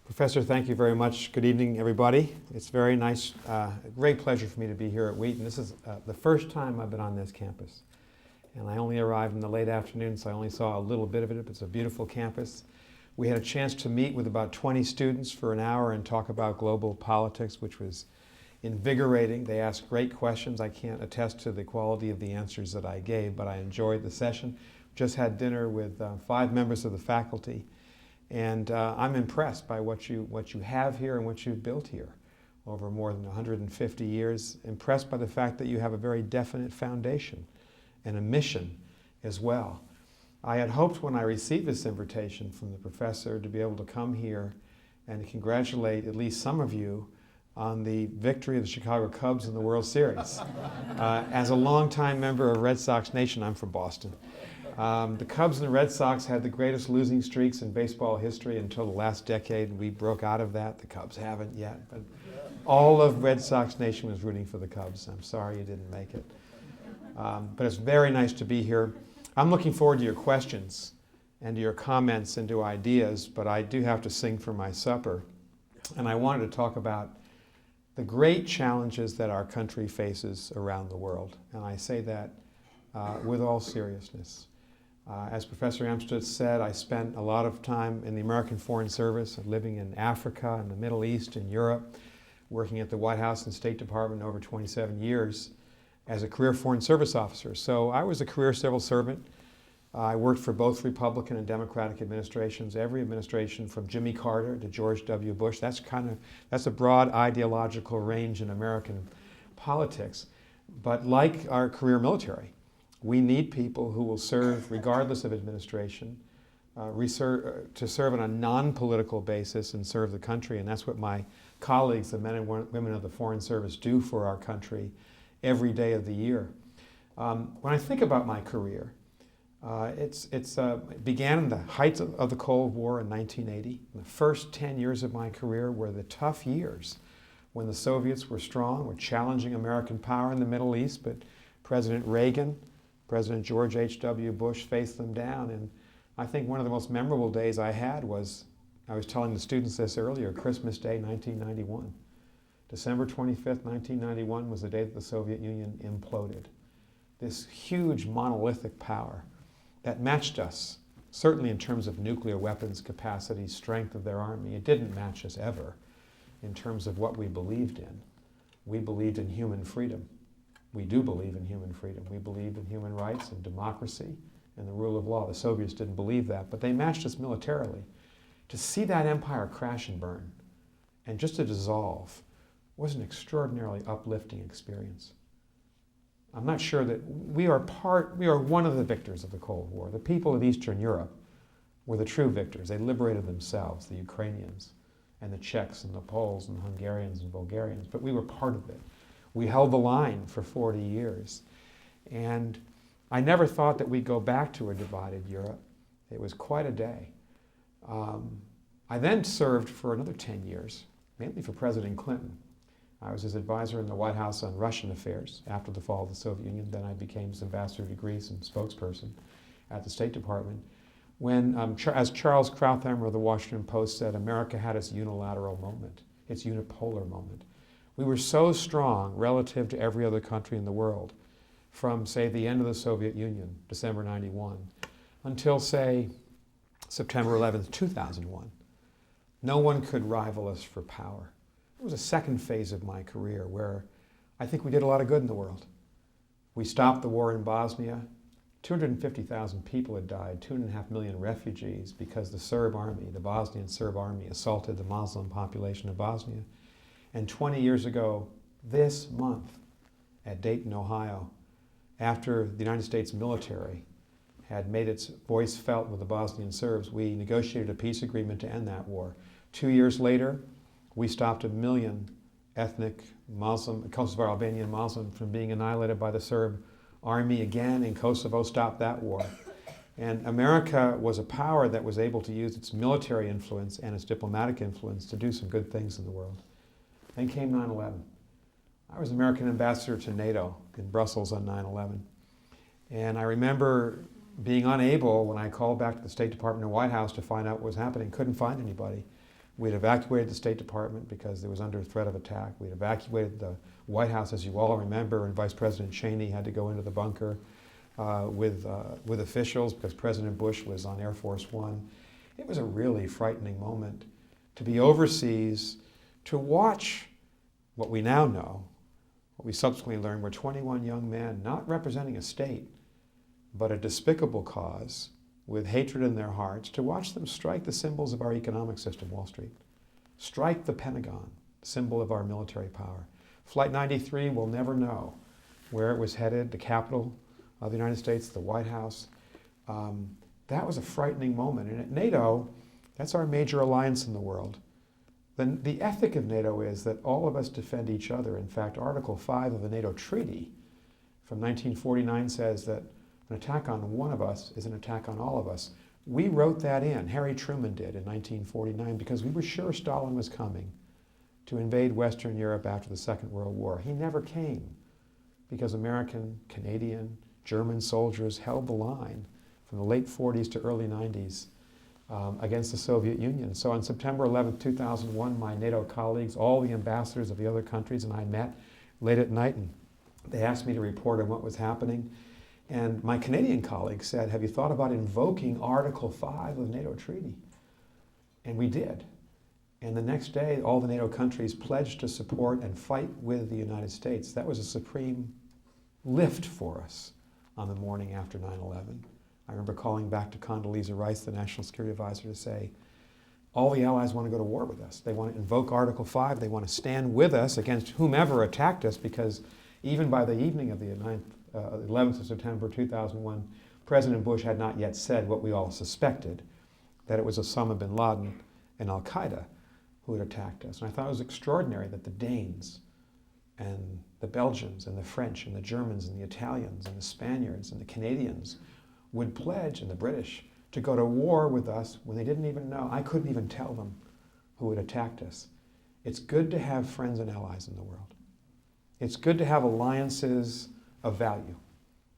Professor, thank you very much. Good evening, everybody. It's very nice, a great pleasure for me to be here at Wheaton. This is the first time I've been on this campus. And I only arrived in the late afternoon, so I only saw a little bit of it, but it's a beautiful campus. We had a chance to meet with about 20 students for an hour and talk about global politics, which was invigorating. They asked great questions. I can't attest to the quality of the answers that I gave, but I enjoyed the session. Just had dinner with 5 members of the faculty. And I'm impressed by what you have here and what you've built here over more than 150 years. Impressed by the fact that you have a very definite foundation and a mission as well. I had hoped when I received this invitation from the professor to be able to come here and to congratulate at least some of you on the victory of the Chicago Cubs in the World Series. As a longtime member of Red Sox Nation, I'm from Boston. The Cubs and the Red Sox had the greatest losing streaks in baseball history until the last decade. We broke out of that. The Cubs haven't yet. But all of Red Sox Nation was rooting for the Cubs. I'm sorry you didn't make it. But it's very nice to be here. I'm looking forward to your questions and to your comments and to ideas, but I do have to sing for my supper. And I wanted to talk about the great challenges that our country faces around the world. And I say that with all seriousness. As Professor Amstutz said, I spent a lot of time in the American Foreign Service, living in Africa and the Middle East and Europe, working at the White House and State Department over 27 years as a career Foreign Service officer. So I was a career civil servant. I worked for both Republican and Democratic administrations, every administration from Jimmy Carter to George W. Bush. That's a broad ideological range in American politics. But like our career military, we need people who will serve regardless of administration, to serve on a non-political basis and serve the country. And that's what my colleagues, the men and women of the Foreign Service, do for our country every day of the year. When I think about my career, it began in the height of the Cold War in 1980. The first 10 years of my career were the tough years when the Soviets were strong, were challenging American power in the Middle East, but President Reagan, President George H.W. Bush faced them down. And I think one of the most memorable days I had was, I was telling the students this earlier, Christmas Day 1991. December 25th, 1991 was the day that the Soviet Union imploded. This huge monolithic power that matched us, certainly in terms of nuclear weapons capacity, strength of their army. It didn't match us ever in terms of what we believed in. We believed in human freedom. We do believe in human freedom. We believe in human rights and democracy and the rule of law. The Soviets didn't believe that, but they matched us militarily. To see that empire crash and burn and just to dissolve was an extraordinarily uplifting experience. I'm not sure that we are one of the victors of the Cold War. The people of Eastern Europe were the true victors. They liberated themselves, the Ukrainians and the Czechs and the Poles and the Hungarians and Bulgarians, but we were part of it. We held the line for 40 years. And I never thought that we'd go back to a divided Europe. It was quite a day. I then served for another 10 years, mainly for President Clinton. I was his advisor in the White House on Russian affairs after the fall of the Soviet Union. Then I became his ambassador to Greece and spokesperson at the State Department. When, as Charles Krauthammer of the Washington Post said, America had its unilateral moment, its unipolar moment. We were so strong relative to every other country in the world from, say, the end of the Soviet Union, December 91, until, say, September 11th, 2001. No one could rival us for power. It was a second phase of my career where I think we did a lot of good in the world. We stopped the war in Bosnia. 250,000 people had died, 2.5 million refugees because the Serb army, the Bosnian Serb army, assaulted the Muslim population of Bosnia. And 20 years ago, this month, at Dayton, Ohio, after the United States military had made its voice felt with the Bosnian Serbs, we negotiated a peace agreement to end that war. 2 years later, we stopped 1 million ethnic Muslim, Kosovo Albanian Muslim from being annihilated by the Serb army again, and Kosovo stopped that war. And America was a power that was able to use its military influence and its diplomatic influence to do some good things in the world. Then came 9/11. I was American ambassador to NATO in Brussels on 9/11. And I remember being unable, when I called back to the State Department and White House to find out what was happening, couldn't find anybody. We'd evacuated the State Department because it was under threat of attack. We'd evacuated the White House, as you all remember, and Vice President Cheney had to go into the bunker with officials because President Bush was on Air Force One. It was a really frightening moment to be overseas, to watch what we now know, what we subsequently learned were 21 young men not representing a state, but a despicable cause with hatred in their hearts, to watch them strike the symbols of our economic system, Wall Street, strike the Pentagon, symbol of our military power. Flight 93 will never know where it was headed, the capital of the United States, the White House. That was a frightening moment. And at NATO, that's our major alliance in the world. The ethic of NATO is that all of us defend each other. In fact, Article 5 of the NATO Treaty from 1949 says that an attack on one of us is an attack on all of us. We wrote that in, Harry Truman did in 1949, because we were sure Stalin was coming to invade Western Europe after the Second World War. He never came because American, Canadian, German soldiers held the line from the late 40s to early 90s against the Soviet Union. So on September 11, 2001, my NATO colleagues, all the ambassadors of the other countries, and I met late at night, and they asked me to report on what was happening. And my Canadian colleagues said, have you thought about invoking Article 5 of the NATO Treaty? And we did. And the next day, all the NATO countries pledged to support and fight with the United States. That was a supreme lift for us on the morning after 9/11. I remember calling back to Condoleezza Rice, the National Security Advisor, to say, all the allies want to go to war with us. They want to invoke Article 5. They want to stand with us against whomever attacked us, because even by the evening of the 11th of September 2001, President Bush had not yet said what we all suspected, that it was Osama bin Laden and al-Qaeda who had attacked us. And I thought it was extraordinary that the Danes and the Belgians and the French and the Germans and the Italians and the Spaniards and the Canadians would pledge, and the British, to go to war with us when they didn't even know. I couldn't even tell them who had attacked us. It's good to have friends and allies in the world. It's good to have alliances of value.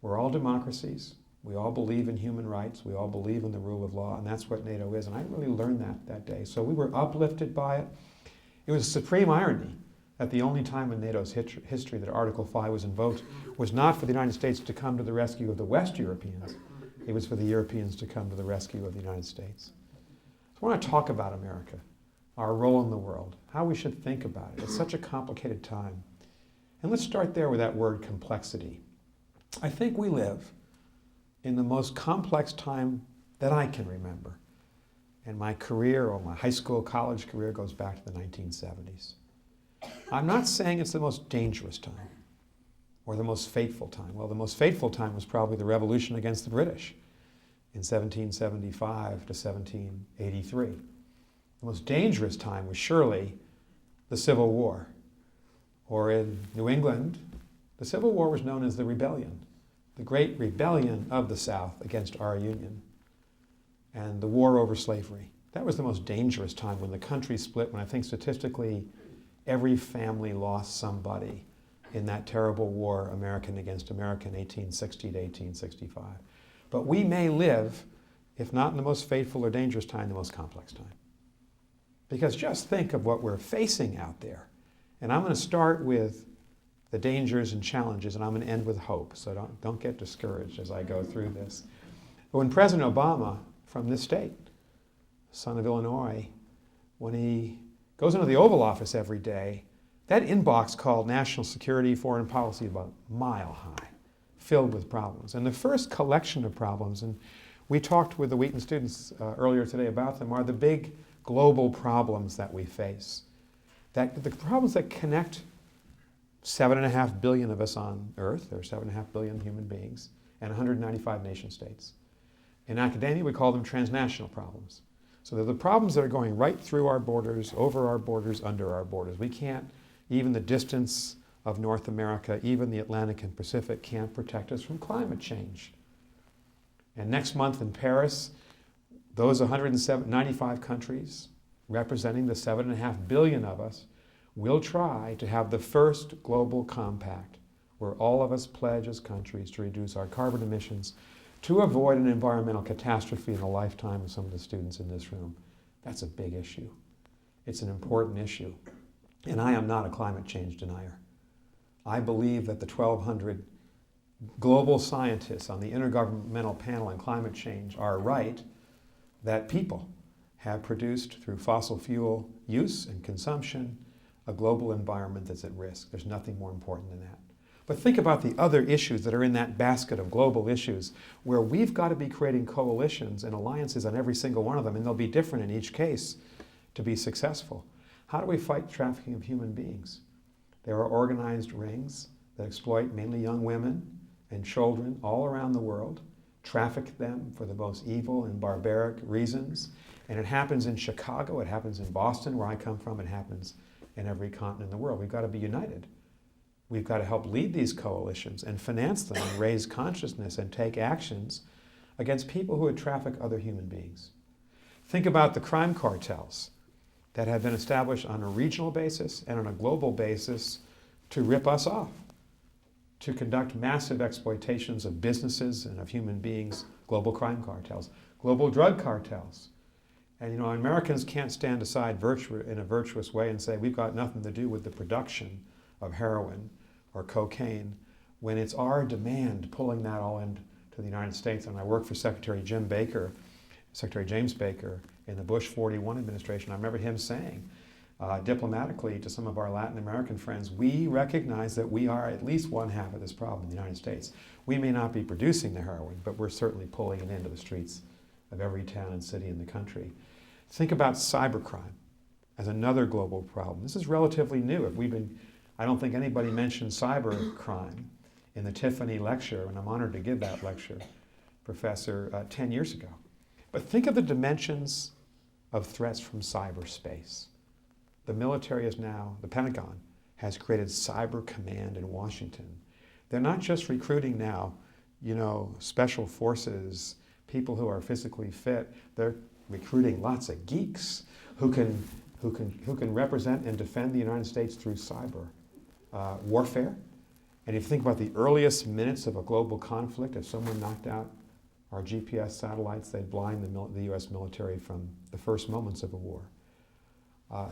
We're all democracies. We all believe in human rights. We all believe in the rule of law, and that's what NATO is. And I really learned that day. So we were uplifted by it. It was a supreme irony that the only time in NATO's history that Article 5 was invoked was not for the United States to come to the rescue of the West Europeans. It was for the Europeans to come to the rescue of the United States. So I want to talk about America, our role in the world, how we should think about it. It's such a complicated time. And let's start there with that word complexity. I think we live in the most complex time that I can remember. And my career, or my high school, college career, goes back to the 1970s. I'm not saying it's the most dangerous time or the most fateful time. Well, the most fateful time was probably the revolution against the British in 1775 to 1783. The most dangerous time was surely the Civil War. Or in New England, the Civil War was known as the Rebellion, the great rebellion of the South against our Union, and the war over slavery. That was the most dangerous time, when the country split, when I think statistically every family lost somebody in that terrible war, American against American, 1860 to 1865. But we may live, if not in the most fateful or dangerous time, the most complex time. Because just think of what we're facing out there. And I'm going to start with the dangers and challenges, and I'm going to end with hope. So don't get discouraged as I go through this. But when President Obama, from this state, son of Illinois, when he goes into the Oval Office every day, that inbox called national security, foreign policy, about mile high, filled with problems. And the first collection of problems, and we talked with the Wheaton students earlier today about them, are the big global problems that we face. The problems that connect 7.5 billion of us on Earth, there are 7.5 billion human beings, and 195 nation states. In academia, we call them transnational problems. So they're the problems that are going right through our borders, over our borders, under our borders. We can't, even the distance of North America, even the Atlantic and Pacific, can't protect us from climate change. And next month in Paris, those 195 countries, representing the 7.5 billion of us, will try to have the first global compact where all of us pledge as countries to reduce our carbon emissions to avoid an environmental catastrophe in the lifetime of some of the students in this room. That's a big issue. It's an important issue. And I am not a climate change denier. I believe that the 1,200 global scientists on the Intergovernmental Panel on Climate Change are right that people have produced, through fossil fuel use and consumption, a global environment that's at risk. There's nothing more important than that. But think about the other issues that are in that basket of global issues where we've got to be creating coalitions and alliances on every single one of them, and they'll be different in each case to be successful. How do we fight trafficking of human beings? There are organized rings that exploit mainly young women and children all around the world, traffic them for the most evil and barbaric reasons. And it happens in Chicago, it happens in Boston, where I come from, it happens in every continent in the world. We've got to be united. We've got to help lead these coalitions and finance them and raise consciousness and take actions against people who would traffic other human beings. Think about the crime cartels that have been established on a regional basis and on a global basis to rip us off, to conduct massive exploitations of businesses and of human beings, global crime cartels, global drug cartels. And you know, Americans can't stand aside in a virtuous way and say we've got nothing to do with the production of heroin or cocaine when it's our demand pulling that all into the United States. And I worked for Secretary James Baker in the Bush 41 administration. I remember him saying diplomatically to some of our Latin American friends, we recognize that we are at least one half of this problem in the United States. We may not be producing the heroin, but we're certainly pulling it into the streets of every town and city in the country. Think about cybercrime as another global problem. This is relatively new. I don't think anybody mentioned cybercrime in the Tiffany Lecture, and I'm honored to give that lecture, Professor, 10 years ago. But think of the dimensions of threats from cyberspace. The military is now, the Pentagon has created Cyber Command in Washington. They're not just recruiting now, special forces, people who are physically fit. They're recruiting lots of geeks who can represent and defend the United States through cyber warfare. And if you think about the earliest minutes of a global conflict, if someone knocked out our GPS satellites, they'd blind the U.S. military from the first moments of a war.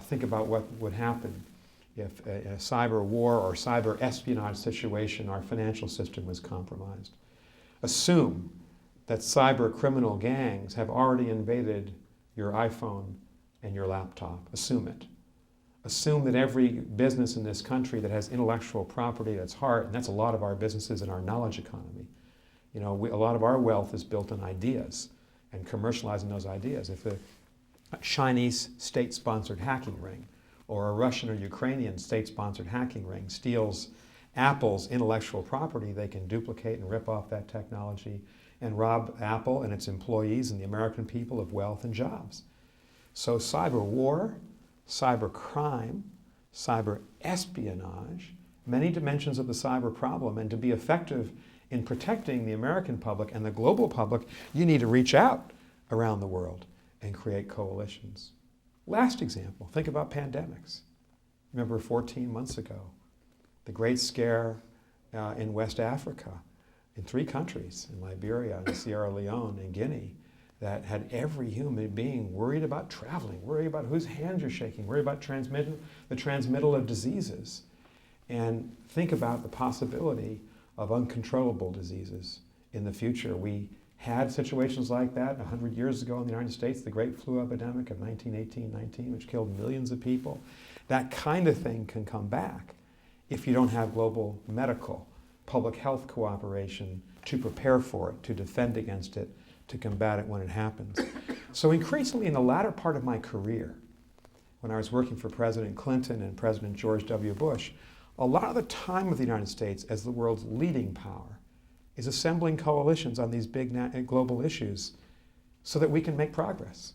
Think about what would happen if in a cyber war or cyber espionage situation our financial system was compromised. Assume that cyber criminal gangs have already invaded your iPhone and your laptop. Assume it. Assume that every business in this country that has intellectual property at its heart, and that's a lot of our businesses in our knowledge economy. A lot of our wealth is built on ideas and commercializing those ideas. If a Chinese state-sponsored hacking ring or a Russian or Ukrainian state-sponsored hacking ring steals Apple's intellectual property, they can duplicate and rip off that technology and rob Apple and its employees and the American people of wealth and jobs. So cyber war, cyber crime, cyber espionage, many dimensions of the cyber problem, and to be effective in protecting the American public and the global public, you need to reach out around the world and create coalitions. Last example, think about pandemics. Remember 14 months ago, the Great Scare in West Africa, in 3 countries, in Liberia, and Sierra Leone, and Guinea, that had every human being worried about traveling, worried about whose hands you're shaking, worried about the transmittal of diseases. And think about the possibility of uncontrollable diseases in the future. We had situations like that 100 years ago in the United States, the Great Flu Epidemic of 1918-19, which killed millions of people. That kind of thing can come back if you don't have global medical, public health cooperation to prepare for it, to defend against it, to combat it when it happens. So increasingly in the latter part of my career, when I was working for President Clinton and President George W. Bush, a lot of the time of the United States as the world's leading power is assembling coalitions on these big global issues so that we can make progress,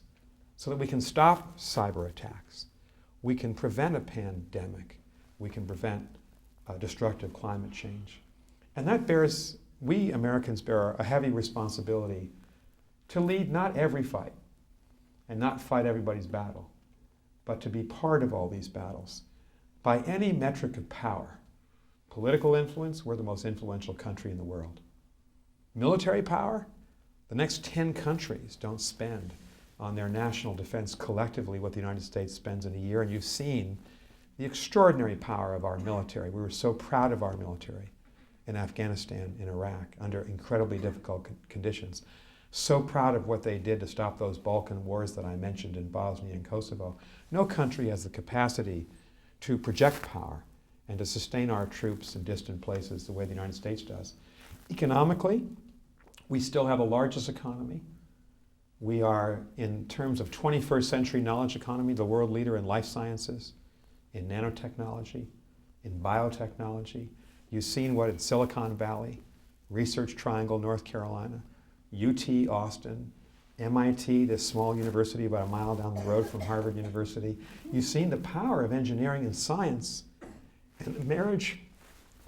so that we can stop cyber attacks, we can prevent a pandemic, we can prevent destructive climate change. And we Americans bear a heavy responsibility to lead not every fight and not fight everybody's battle, but to be part of all these battles. By any metric of power, political influence, we're the most influential country in the world. Military power, the next 10 countries don't spend on their national defense collectively, what the United States spends in a year, and you've seen the extraordinary power of our military. We were so proud of our military in Afghanistan, in Iraq, under incredibly difficult conditions. So proud of what they did to stop those Balkan wars that I mentioned in Bosnia and Kosovo. No country has the capacity to project power and to sustain our troops in distant places the way the United States does. Economically, we still have the largest economy. We are, in terms of 21st century knowledge economy, the world leader in life sciences, in nanotechnology, in biotechnology. You've seen what in Silicon Valley, Research Triangle, North Carolina, UT Austin, MIT, this small university about a mile down the road from Harvard University. You've seen the power of engineering and science and the marriage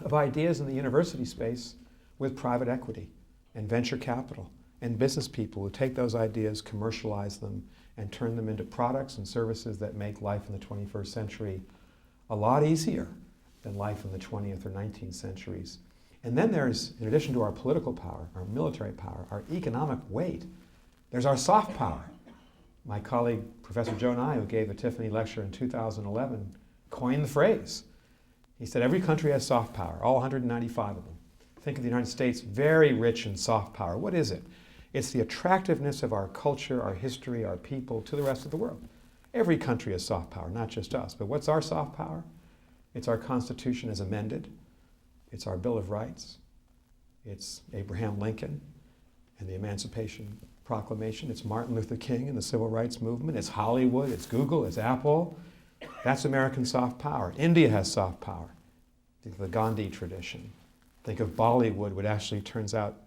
of ideas in the university space with private equity and venture capital and business people who take those ideas, commercialize them, and turn them into products and services that make life in the 21st century a lot easier than life in the 20th or 19th centuries. And then there's, in addition to our political power, our military power, our economic weight, there's our soft power. My colleague, Professor Joe Nye, who gave the Tiffany Lecture in 2011, coined the phrase. He said every country has soft power, all 195 of them. Think of the United States, very rich in soft power. What is it? It's the attractiveness of our culture, our history, our people to the rest of the world. Every country has soft power, not just us. But what's our soft power? It's our Constitution as amended. It's our Bill of Rights. It's Abraham Lincoln and the Emancipation Proclamation. It's Martin Luther King and the Civil Rights Movement. It's Hollywood. It's Google. It's Apple. That's American soft power. India has soft power. Think of the Gandhi tradition. Think of Bollywood, which actually turns out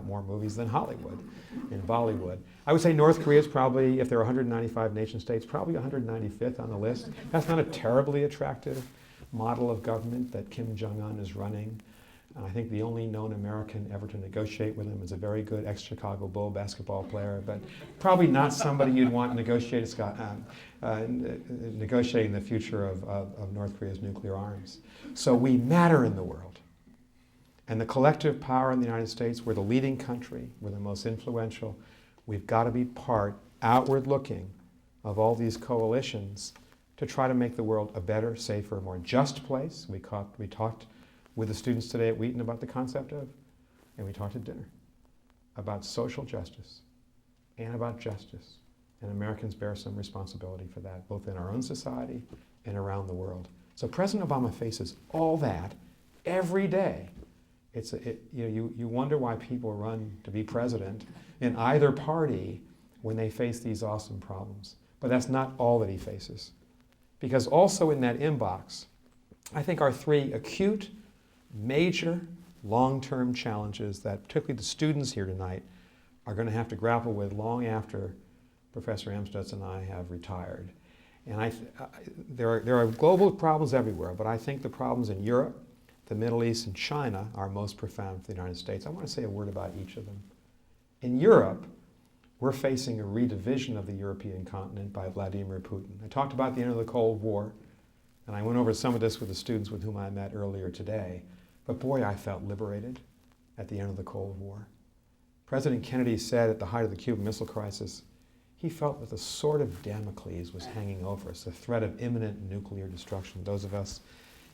more movies than Hollywood in Bollywood. I would say North Korea is probably, if there are 195 nation states, probably 195th on the list. That's not a terribly attractive model of government that Kim Jong-un is running. I think the only known American ever to negotiate with him is a very good ex-Chicago Bull basketball player, but probably not somebody you'd want negotiating the future of North Korea's nuclear arms. So we matter in the world. And the collective power in the United States, we're the leading country, we're the most influential. We've got to be part, outward looking, of all these coalitions to try to make the world a better, safer, more just place. We talked with the students today at Wheaton about the concept of, and we talked at dinner, about social justice and about justice. And Americans bear some responsibility for that, both in our own society and around the world. So President Obama faces all that every day. You wonder why people run to be president in either party when they face these awesome problems. But that's not all that he faces. Because also in that inbox, I think are three acute, major, long-term challenges that particularly the students here tonight are going to have to grapple with long after Professor Amstutz and I have retired. And there are global problems everywhere, but I think the problems in Europe, the Middle East, and China are most profound for the United States. I want to say a word about each of them. In Europe, we're facing a redivision of the European continent by Vladimir Putin. I talked about the end of the Cold War, and I went over some of this with the students with whom I met earlier today. But boy, I felt liberated at the end of the Cold War. President Kennedy said at the height of the Cuban Missile Crisis, he felt that the sword of Damocles was hanging over us, the threat of imminent nuclear destruction. Those of us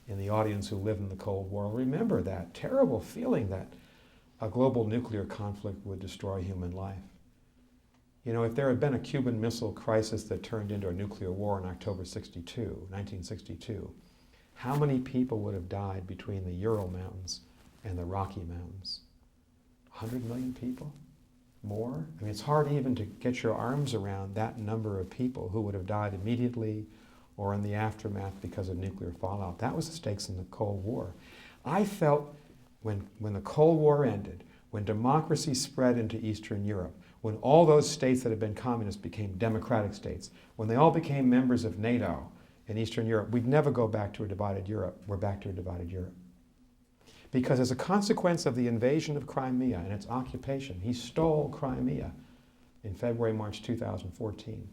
in the audience who lived in the Cold War remember that terrible feeling that a global nuclear conflict would destroy human life. You know, if there had been a Cuban Missile Crisis that turned into a nuclear war in October 1962, how many people would have died between the Ural Mountains and the Rocky Mountains? 100 million people? More? I mean, it's hard even to get your arms around that number of people who would have died immediately or in the aftermath because of nuclear fallout. That was the stakes in the Cold War. I felt when the Cold War ended, when democracy spread into Eastern Europe, when all those states that had been communist became democratic states, when they all became members of NATO in Eastern Europe, we'd never go back to a divided Europe. We're back to a divided Europe. Because as a consequence of the invasion of Crimea and its occupation, he stole Crimea in February, March 2014.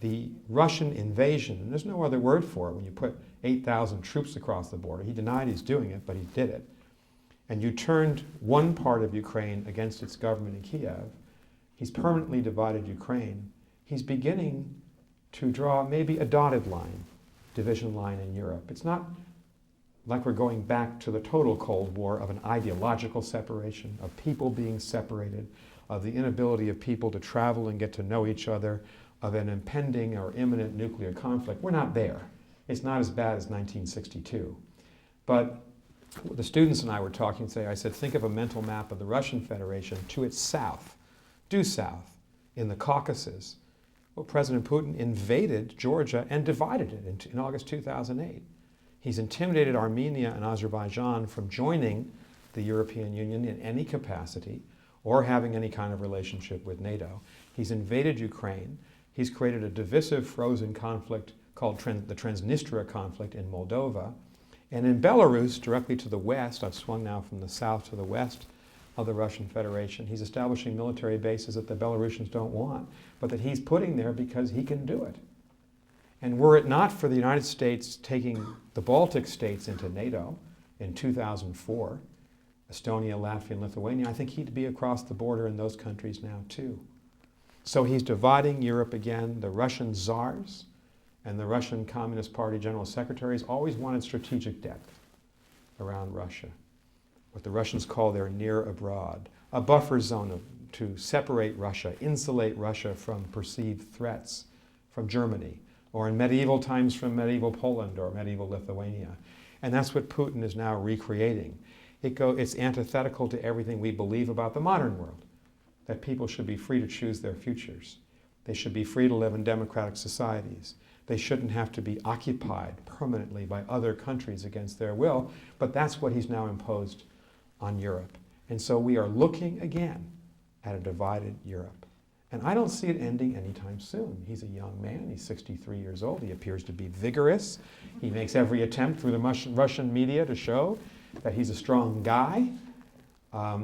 The Russian invasion, and there's no other word for it when you put 8,000 troops across the border. He denied he's doing it, but he did it. And you turned one part of Ukraine against its government in Kiev. He's permanently divided Ukraine. he's beginning to draw maybe a dotted line, division line in Europe. It's not like we're going back to the total Cold War of an ideological separation, of people being separated, of the inability of people to travel and get to know each other, of an impending or imminent nuclear conflict. We're not there. It's not as bad as 1962. But the students and I were talking today. I said, think of a mental map of the Russian Federation to its south, due south, in the Caucasus. Well, President Putin invaded Georgia and divided it in August 2008. He's intimidated Armenia and Azerbaijan from joining the European Union in any capacity or having any kind of relationship with NATO. He's invaded Ukraine. He's created a divisive frozen conflict called the Transnistria conflict in Moldova. And in Belarus, directly to the west, I've swung now from the south to the west of the Russian Federation, he's establishing military bases that the Belarusians don't want, but that he's putting there because he can do it. And were it not for the United States taking the Baltic states into NATO in 2004, Estonia, Latvia, and Lithuania, I think he'd be across the border in those countries now too. So he's dividing Europe again. The Russian czars and the Russian Communist Party general secretaries always wanted strategic depth around Russia, what the Russians call their near abroad, a buffer zone to separate Russia, insulate Russia from perceived threats from Germany, or in medieval times from medieval Poland or medieval Lithuania. And that's what Putin is now recreating. It's antithetical to everything we believe about the modern world, that people should be free to choose their futures. They should be free to live in democratic societies. They shouldn't have to be occupied permanently by other countries against their will, but that's what he's now imposed on Europe. And so we are looking again at a divided Europe. And I don't see it ending anytime soon. He's a young man, he's 63 years old, he appears to be vigorous. He makes every attempt through the Russian media to show that he's a strong guy.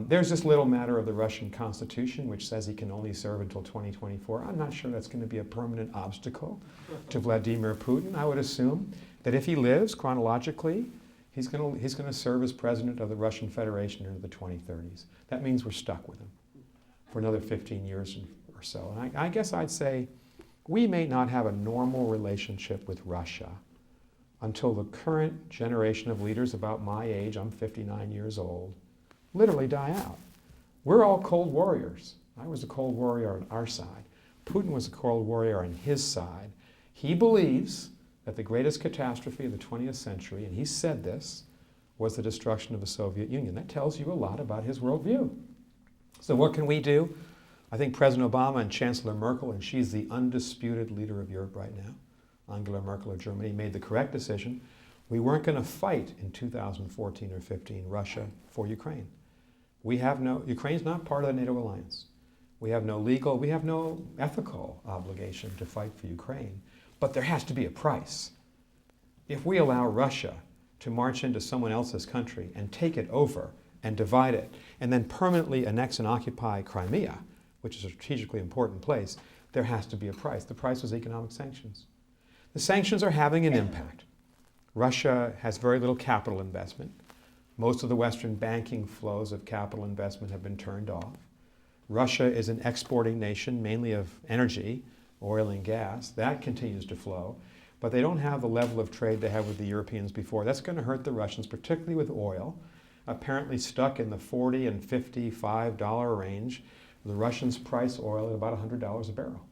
There's this little matter of the Russian Constitution, which says he can only serve until 2024. I'm not sure that's going to be a permanent obstacle to Vladimir Putin. I would assume that if he lives chronologically, he's going to serve as president of the Russian Federation into the 2030s. That means we're stuck with him for another 15 years or so. And I guess I'd say we may not have a normal relationship with Russia until the current generation of leaders about my age, I'm 59 years old, literally die out. We're all Cold Warriors. I was a Cold Warrior on our side. Putin was a Cold Warrior on his side. He believes that the greatest catastrophe of the 20th century, and he said this, was the destruction of the Soviet Union. That tells you a lot about his worldview. So what can we do? I think President Obama and Chancellor Merkel, and she's the undisputed leader of Europe right now, Angela Merkel of Germany, made the correct decision. We weren't going to fight in 2014 or 15 Russia for Ukraine. Ukraine's not part of the NATO alliance. We have no legal, we have no ethical obligation to fight for Ukraine, but there has to be a price. If we allow Russia to march into someone else's country and take it over and divide it, and then permanently annex and occupy Crimea, which is a strategically important place, there has to be a price. The price was economic sanctions. The sanctions are having an impact. Russia has very little capital investment. Most of the Western banking flows of capital investment have been turned off. Russia is an exporting nation, mainly of energy, oil and gas. That continues to flow. But they don't have the level of trade they had with the Europeans before. That's going to hurt the Russians, particularly with oil, apparently stuck in the $40 and $55 range. The Russians price oil at about $100 a barrel.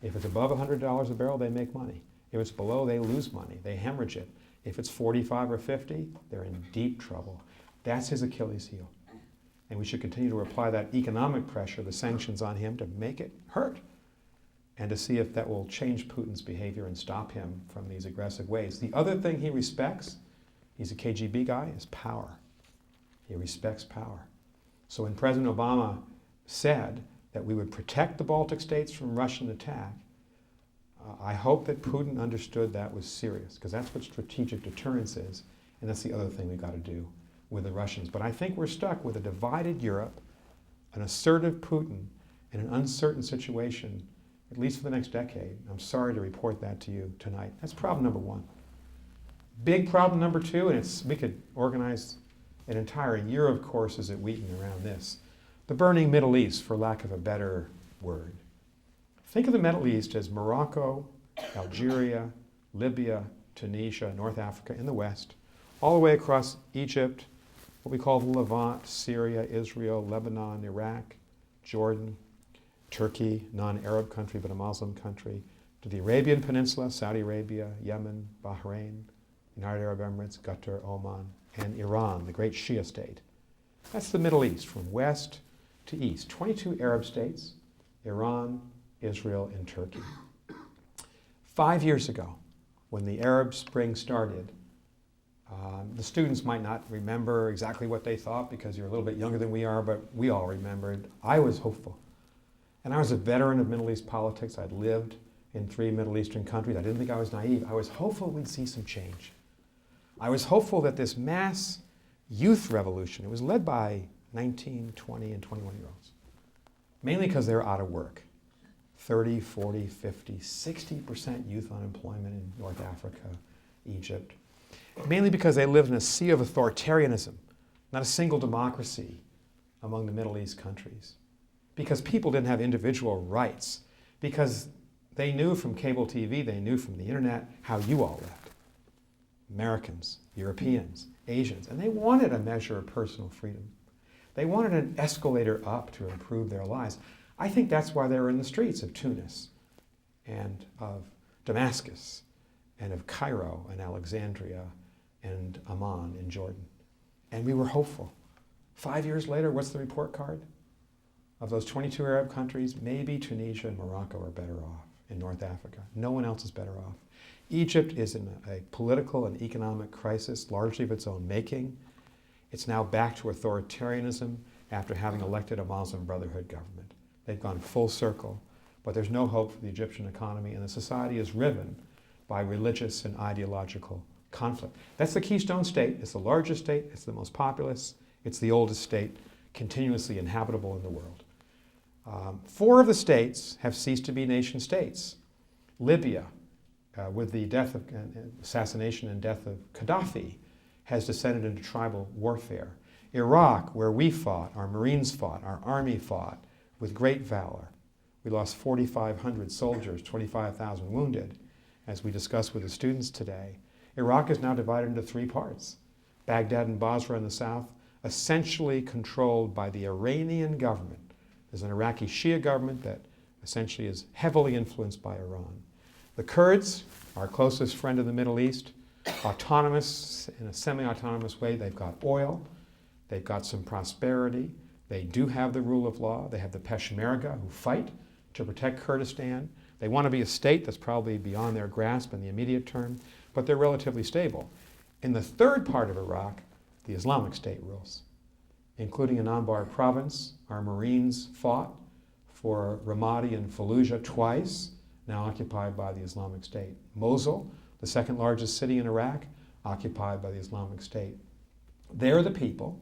If it's above $100 a barrel, they make money. If it's below, they lose money. They hemorrhage it. If it's 45 or 50, they're in deep trouble. That's his Achilles heel. And we should continue to apply that economic pressure, the sanctions on him, to make it hurt and to see if that will change Putin's behavior and stop him from these aggressive ways. The other thing he respects, he's a KGB guy, is power. He respects power. So when President Obama said that we would protect the Baltic states from Russian attack, I hope that Putin understood that was serious, because that's what strategic deterrence is, and that's the other thing we've got to do with the Russians. But I think we're stuck with a divided Europe, an assertive Putin, and an uncertain situation, at least for the next decade. I'm sorry to report that to you tonight. That's problem number one. Big problem number two, and we could organize an entire year of courses at Wheaton around this. The burning Middle East, for lack of a better word. Think of the Middle East as Morocco, Algeria, Libya, Tunisia, North Africa in the west, all the way across Egypt, what we call the Levant, Syria, Israel, Lebanon, Iraq, Jordan, Turkey, non-Arab country but a Muslim country, to the Arabian Peninsula, Saudi Arabia, Yemen, Bahrain, United Arab Emirates, Qatar, Oman, and Iran, the great Shia state. That's the Middle East, from west to east. 22 Arab states, Iran, Israel, and Turkey. 5 years ago, when the Arab Spring started, the students might not remember exactly what they thought because you're a little bit younger than we are, but we all remembered. I was hopeful. And I was a veteran of Middle East politics. I'd lived in 3 Middle Eastern countries. I didn't think I was naive. I was hopeful we'd see some change. I was hopeful that this mass youth revolution, it was led by 19, 20, and 21-year-olds, mainly because they're out of work. 30, 40, 50, 60% youth unemployment in North Africa, Egypt. Mainly because they lived in a sea of authoritarianism, not a single democracy among the Middle East countries. Because people didn't have individual rights. Because they knew from cable TV, they knew from the internet how you all lived. Americans, Europeans, Asians, and they wanted a measure of personal freedom. They wanted an escalator up to improve their lives. I think that's why they were in the streets of Tunis and of Damascus and of Cairo and Alexandria and Amman in Jordan. And we were hopeful. 5 years later, what's the report card? Of those 22 Arab countries, maybe Tunisia and Morocco are better off in North Africa. No one else is better off. Egypt is in a political and economic crisis, largely of its own making. It's now back to authoritarianism after having elected a Muslim Brotherhood government. They've gone full circle, but there's no hope for the Egyptian economy, and the society is riven by religious and ideological conflict. That's the Keystone State. It's the largest state. It's the most populous. It's the oldest state continuously inhabitable in the world. 4 of the states have ceased to be nation states. Libya, with the death of assassination and death of Gaddafi, has descended into tribal warfare. Iraq, where we fought, our Marines fought, our Army fought with great valor. We lost 4,500 soldiers, 25,000 wounded, as we discussed with the students today. Iraq is now divided into 3 parts. Baghdad and Basra in the south, essentially controlled by the Iranian government. There's an Iraqi Shia government that essentially is heavily influenced by Iran. The Kurds, our closest friend in the Middle East, autonomous in a semi-autonomous way. They've got oil, they've got some prosperity, they do have the rule of law, they have the Peshmerga who fight to protect Kurdistan. They want to be a state that's probably beyond their grasp in the immediate term, but they're relatively stable. In the 3rd part of Iraq, the Islamic State rules, including in Anbar province. Our Marines fought for Ramadi and Fallujah twice, now occupied by the Islamic State. Mosul, the 2nd largest city in Iraq, occupied by the Islamic State. They're the people,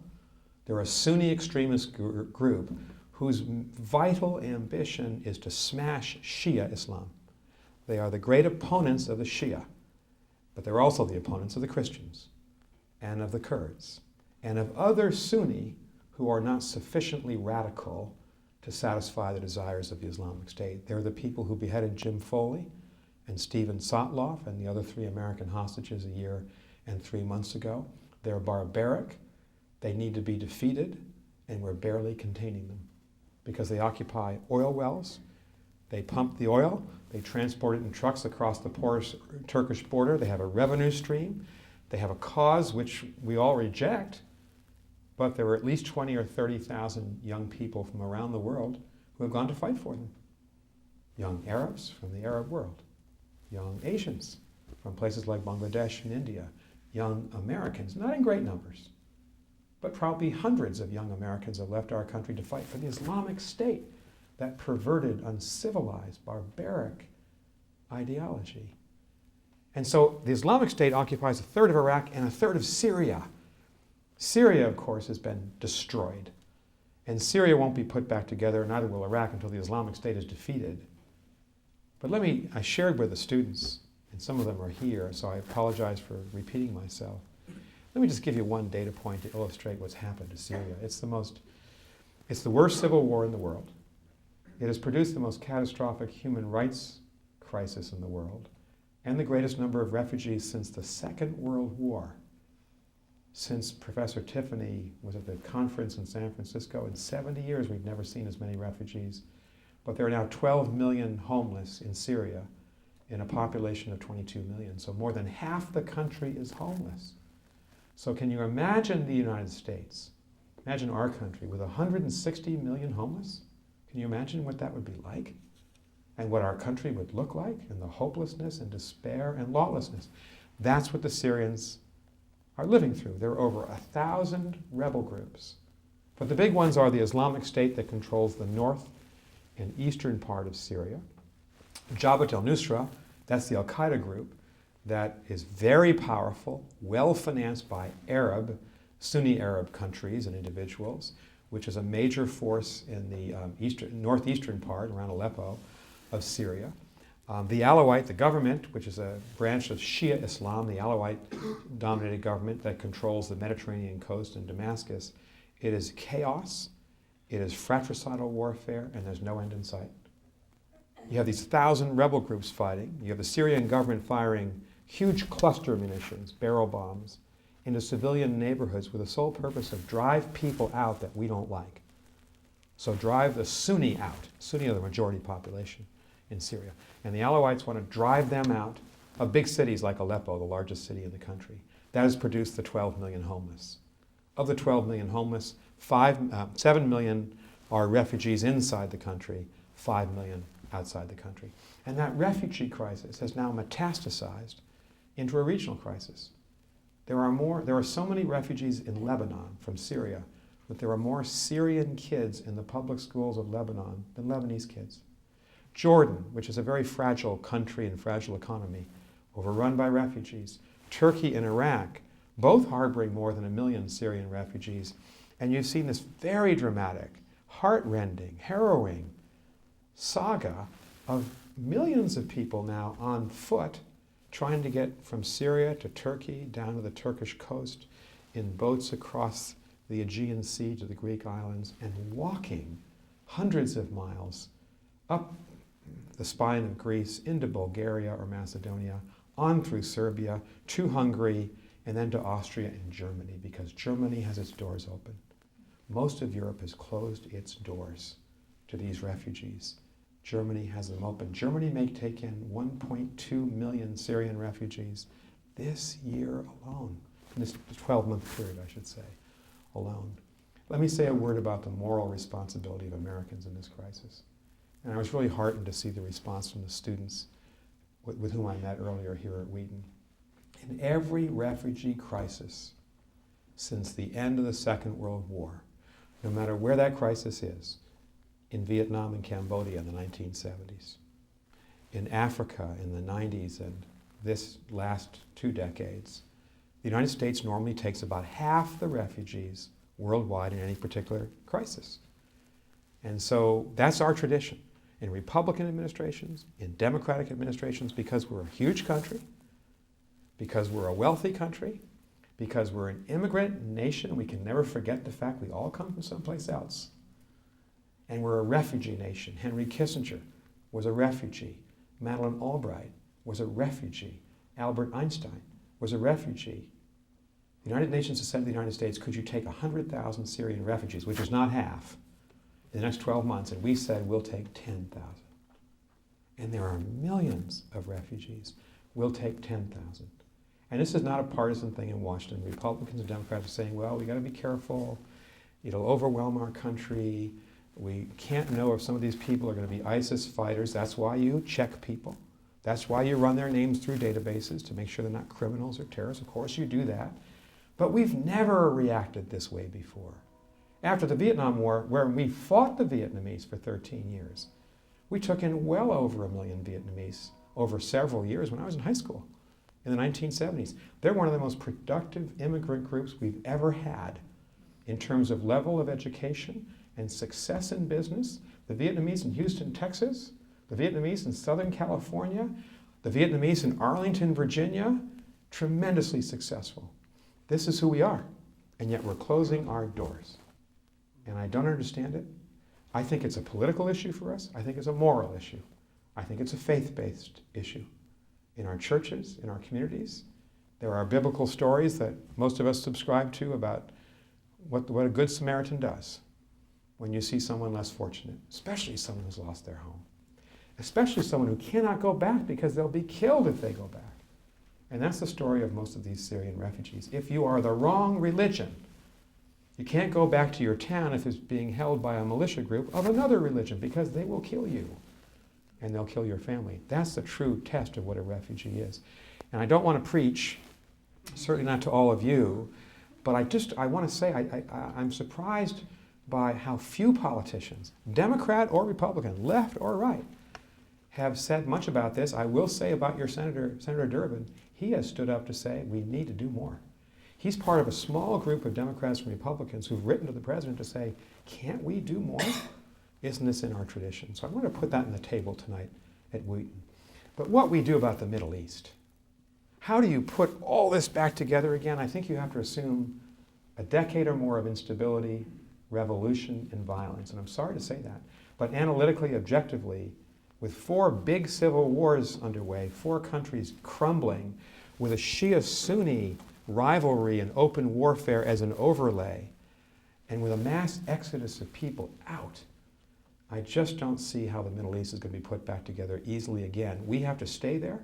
they're a Sunni extremist group whose vital ambition is to smash Shia Islam. They are the great opponents of the Shia, but they're also the opponents of the Christians and of the Kurds and of other Sunni who are not sufficiently radical to satisfy the desires of the Islamic State. They're the people who beheaded Jim Foley and Stephen Sotloff and the other 3 American hostages a year and 3 months ago. They're barbaric, they need to be defeated, and we're barely containing them because they occupy oil wells, they pump the oil, they transport it in trucks across the porous Turkish border, they have a revenue stream, they have a cause which we all reject, but there were at least 20 or 30,000 young people from around the world who have gone to fight for them. Young Arabs from the Arab world, young Asians from places like Bangladesh and India, young Americans, not in great numbers, but probably hundreds of young Americans have left our country to fight for the Islamic State, that perverted, uncivilized, barbaric ideology. And so the Islamic State occupies 1/3 of Iraq and 1/3 of Syria. Syria, of course, has been destroyed. And Syria won't be put back together, neither will Iraq, until the Islamic State is defeated. But I shared with the students, and some of them are here, so I apologize for repeating myself. Let me just give you one data point to illustrate what's happened to Syria. It's the worst civil war in the world. It has produced the most catastrophic human rights crisis in the world and the greatest number of refugees since the Second World War. Since Professor Tiffany was at the conference in San Francisco, in 70 years we've never seen as many refugees. But there are now 12 million homeless in Syria in a population of 22 million. So more than half the country is homeless. So can you imagine the United States, imagine our country with 160 million homeless? Can you imagine what that would be like? And what our country would look like, and the hopelessness and despair and lawlessness. That's what the Syrians are living through. There are over 1,000 rebel groups. But the big ones are the Islamic State that controls the north and eastern part of Syria. Jabhat al-Nusra, that's the Al-Qaeda group that is very powerful, well-financed by Sunni Arab countries and individuals, which is a major force in the northeastern part, around Aleppo, of Syria. The Alawite, the government, which is a branch of Shia Islam, the Alawite-dominated government that controls the Mediterranean coast and Damascus, it is chaos, it is fratricidal warfare, and there's no end in sight. You have these 1,000 rebel groups fighting. You have the Syrian government firing huge cluster munitions, barrel bombs, into civilian neighborhoods with the sole purpose of drive people out that we don't like. So drive the Sunni out. Sunni are the majority population in Syria. And the Alawites want to drive them out of big cities like Aleppo, the largest city in the country. That has produced the 12 million homeless. Of the 12 million homeless, 7 million are refugees inside the country, 5 million outside the country. And that refugee crisis has now metastasized into a regional crisis. There are so many refugees in Lebanon from Syria that there are more Syrian kids in the public schools of Lebanon than Lebanese kids. Jordan, which is a very fragile country and fragile economy, overrun by refugees. Turkey and Iraq, both harboring more than 1 million Syrian refugees. And you've seen this very dramatic, heart-rending, harrowing saga of millions of people now on foot trying to get from Syria to Turkey, down to the Turkish coast, in boats across the Aegean Sea to the Greek islands, and walking hundreds of miles up the spine of Greece into Bulgaria or Macedonia, on through Serbia, to Hungary, and then to Austria and Germany, because Germany has its doors open. Most of Europe has closed its doors to these refugees. Germany has them open. Germany may take in 1.2 million Syrian refugees this year alone, in this 12-month period, I should say, alone. Let me say a word about the moral responsibility of Americans in this crisis. And I was really heartened to see the response from the students with whom I met earlier here at Wheaton. In every refugee crisis since the end of the Second World War, no matter where that crisis is, in Vietnam and Cambodia in the 1970s, in Africa in the 90s and this last 2 decades, the United States normally takes about half the refugees worldwide in any particular crisis. And so that's our tradition. In Republican administrations, in Democratic administrations, because we're a huge country, because we're a wealthy country, because we're an immigrant nation, we can never forget the fact we all come from someplace else. And we're a refugee nation. Henry Kissinger was a refugee. Madeleine Albright was a refugee. Albert Einstein was a refugee. The United Nations has said to the United States, could you take 100,000 Syrian refugees, which is not half, in the next 12 months? And we said, we'll take 10,000. And there are millions of refugees. We'll take 10,000. And this is not a partisan thing in Washington. Republicans and Democrats are saying, well, we got to be careful. It'll overwhelm our country. We can't know if some of these people are going to be ISIS fighters. That's why you check people. That's why you run their names through databases to make sure they're not criminals or terrorists. Of course you do that. But we've never reacted this way before. After the Vietnam War, where we fought the Vietnamese for 13 years, we took in well over 1 million Vietnamese over several years when I was in high school in the 1970s. They're one of the most productive immigrant groups we've ever had in terms of level of education and success in business. The Vietnamese in Houston, Texas, the Vietnamese in Southern California, the Vietnamese in Arlington, Virginia, tremendously successful. This is who we are, and yet we're closing our doors. And I don't understand it. I think it's a political issue for us. I think it's a moral issue. I think it's a faith-based issue. In our churches, in our communities, there are biblical stories that most of us subscribe to about what a good Samaritan does when you see someone less fortunate, especially someone who's lost their home, especially someone who cannot go back because they'll be killed if they go back. And that's the story of most of these Syrian refugees. If you are the wrong religion, you can't go back to your town if it's being held by a militia group of another religion, because they will kill you and they'll kill your family. That's the true test of what a refugee is. And I don't want to preach, certainly not to all of you, but I want to say I'm surprised by how few politicians, Democrat or Republican, left or right, have said much about this. I will say about your Senator Durbin, he has stood up to say we need to do more. He's part of a small group of Democrats and Republicans who've written to the president to say, can't we do more? Isn't this in our tradition? So I want to put that on the table tonight at Wheaton. But what we do about the Middle East, how do you put all this back together again? I think you have to assume a decade or more of instability, revolution, and violence. And I'm sorry to say that, but analytically, objectively, with 4 big civil wars underway, 4 countries crumbling, with a Shia-Sunni rivalry and open warfare as an overlay, and with a mass exodus of people out, I just don't see how the Middle East is going to be put back together easily again. We have to stay there.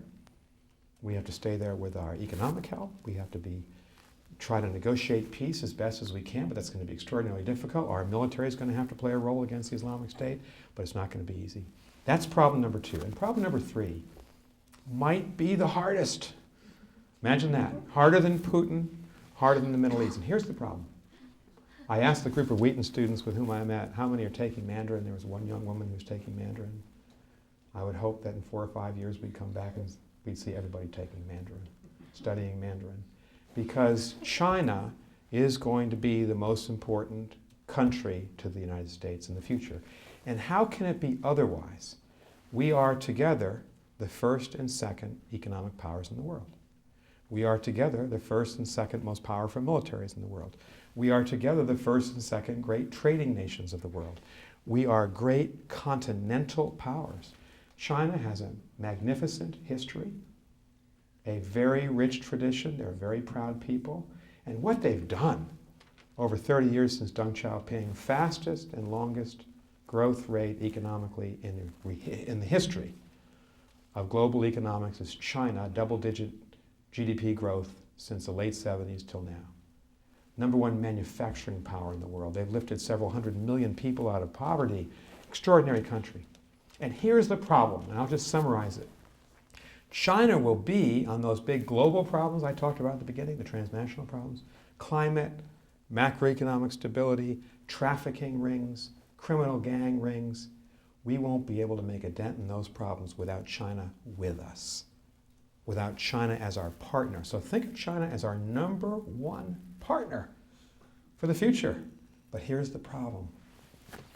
We have to stay there with our economic help. We have to try to negotiate peace as best as we can, but that's going to be extraordinarily difficult. Our military is going to have to play a role against the Islamic State, but it's not going to be easy. That's problem number 2. And problem number 3 might be the hardest. Imagine that. Harder than Putin, harder than the Middle East. And here's the problem. I asked the group of Wheaton students with whom I met, how many are taking Mandarin? There was one young woman who was taking Mandarin. I would hope that in 4 or 5 years we'd come back and we'd see everybody taking Mandarin, studying Mandarin. Because China is going to be the most important country to the United States in the future. And how can it be otherwise? We are together the first and second economic powers in the world. We are together the first and second most powerful militaries in the world. We are together the first and second great trading nations of the world. We are great continental powers. China has a magnificent history, a very rich tradition. They're a very proud people. And what they've done over 30 years since Deng Xiaoping, fastest and longest growth rate economically in the history of global economics is China, double-digit GDP growth since the late 70s till now. Number 1 manufacturing power in the world. They've lifted several hundred million people out of poverty. Extraordinary country. And here's the problem, and I'll just summarize it. China will be on those big global problems I talked about at the beginning, the transnational problems, climate, macroeconomic stability, trafficking rings, criminal gang rings. We won't be able to make a dent in those problems without China with us, without China as our partner. So think of China as our number 1 partner for the future. But here's the problem.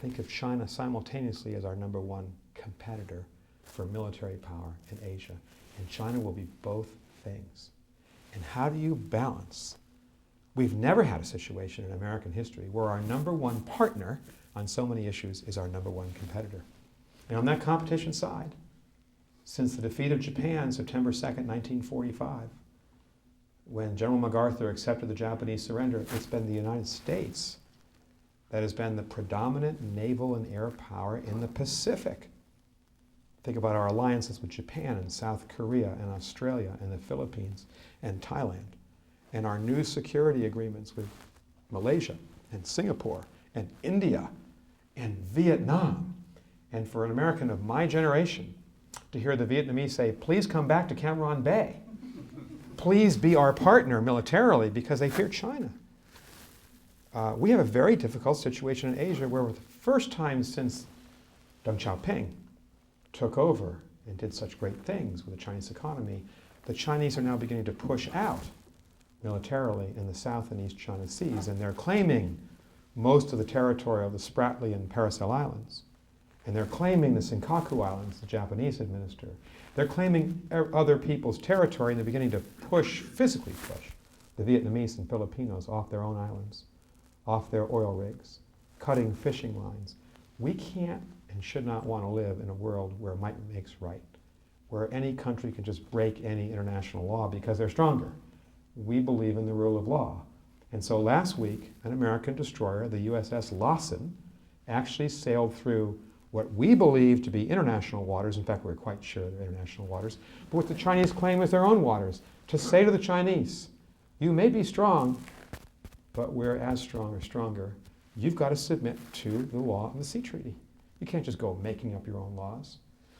Think of China simultaneously as our number 1 competitor for military power in Asia. And China will be both things. And how do you balance? We've never had a situation in American history where our number 1 partner on so many issues is our number 1 competitor. And on that competition side, since the defeat of Japan, September 2nd, 1945, when General MacArthur accepted the Japanese surrender, it's been the United States that has been the predominant naval and air power in the Pacific. Think about our alliances with Japan and South Korea and Australia and the Philippines and Thailand, and our new security agreements with Malaysia and Singapore and India and Vietnam. And for an American of my generation to hear the Vietnamese say, please come back to Cam Ranh Bay. Please be our partner militarily, because they fear China. We have a very difficult situation in Asia where for the first time since Deng Xiaoping took over and did such great things with the Chinese economy, the Chinese are now beginning to push out militarily in the South and East China Seas, and they're claiming most of the territory of the Spratly and Paracel Islands. And they're claiming the Senkaku Islands, the Japanese administer. They're claiming other people's territory, and they're beginning to physically push the Vietnamese and Filipinos off their own islands, off their oil rigs, cutting fishing lines, We can't and should not want to live in a world where might makes right, where any country can just break any international law because they're stronger. We believe in the rule of law. And so last week, an American destroyer, the USS Lawson, actually sailed through what we believe to be international waters. In fact, we're quite sure they're international waters, but what the Chinese claim is their own waters, to say to the Chinese, you may be strong, but we're as strong or stronger. You've got to submit to the law of the sea treaty. You can't just go making up your own laws.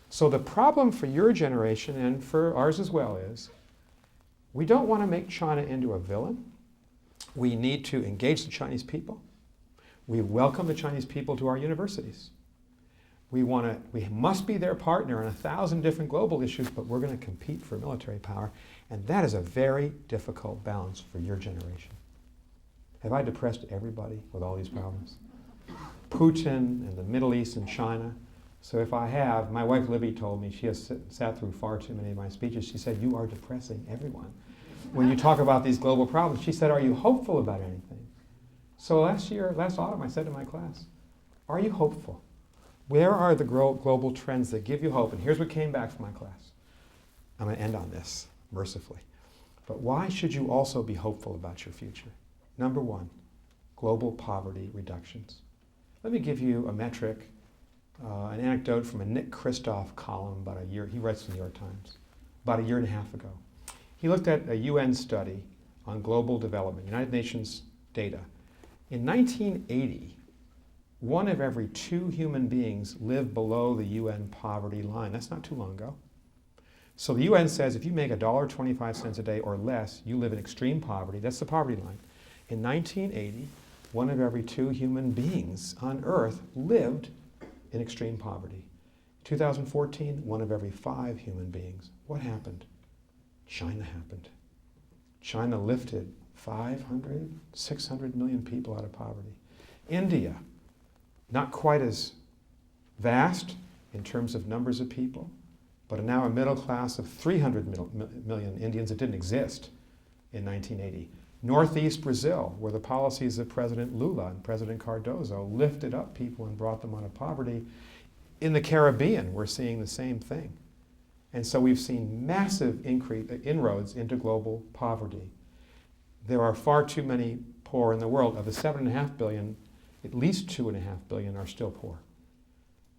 So the problem for your generation, and for ours as well, is we don't want to make China into a villain. We need to engage the Chinese people. We welcome the Chinese people to our universities. We must be their partner on 1,000 different global issues, but we're going to compete for military power. And that is a very difficult balance for your generation. Have I depressed everybody with all these problems? Putin and the Middle East and China. So if I have, my wife Libby told me, she has sat through far too many of my speeches, she said, you are depressing everyone. When you talk about these global problems, she said, are you hopeful about anything? So last autumn, I said to my class, are you hopeful? Where are the global trends that give you hope? And here's what came back from my class. I'm going to end on this, mercifully. But why should you also be hopeful about your future? Number one, global poverty reductions. Let me give you a metric, an anecdote from a Nick Kristof column about a year. He writes for the New York Times, about a year and a half ago. He looked at a UN study on global development, United Nations data. In 1980, 1 of every 2 human beings lived below the UN poverty line. That's not too long ago. So the UN says if you make $1.25 a day or less, you live in extreme poverty. That's the poverty line. In 1980, 1 of every 2 human beings on Earth lived in extreme poverty. 2014, 1 of every 5 human beings. What happened? China happened. China lifted 500, 600 million people out of poverty. India, not quite as vast in terms of numbers of people, but now a middle class of 300 million Indians that didn't exist in 1980. Northeast Brazil, where the policies of President Lula and President Cardozo lifted up people and brought them out of poverty. In the Caribbean, we're seeing the same thing. And so we've seen massive inroads into global poverty. There are far too many poor in the world. Of the 7.5 billion, at least 2.5 billion are still poor.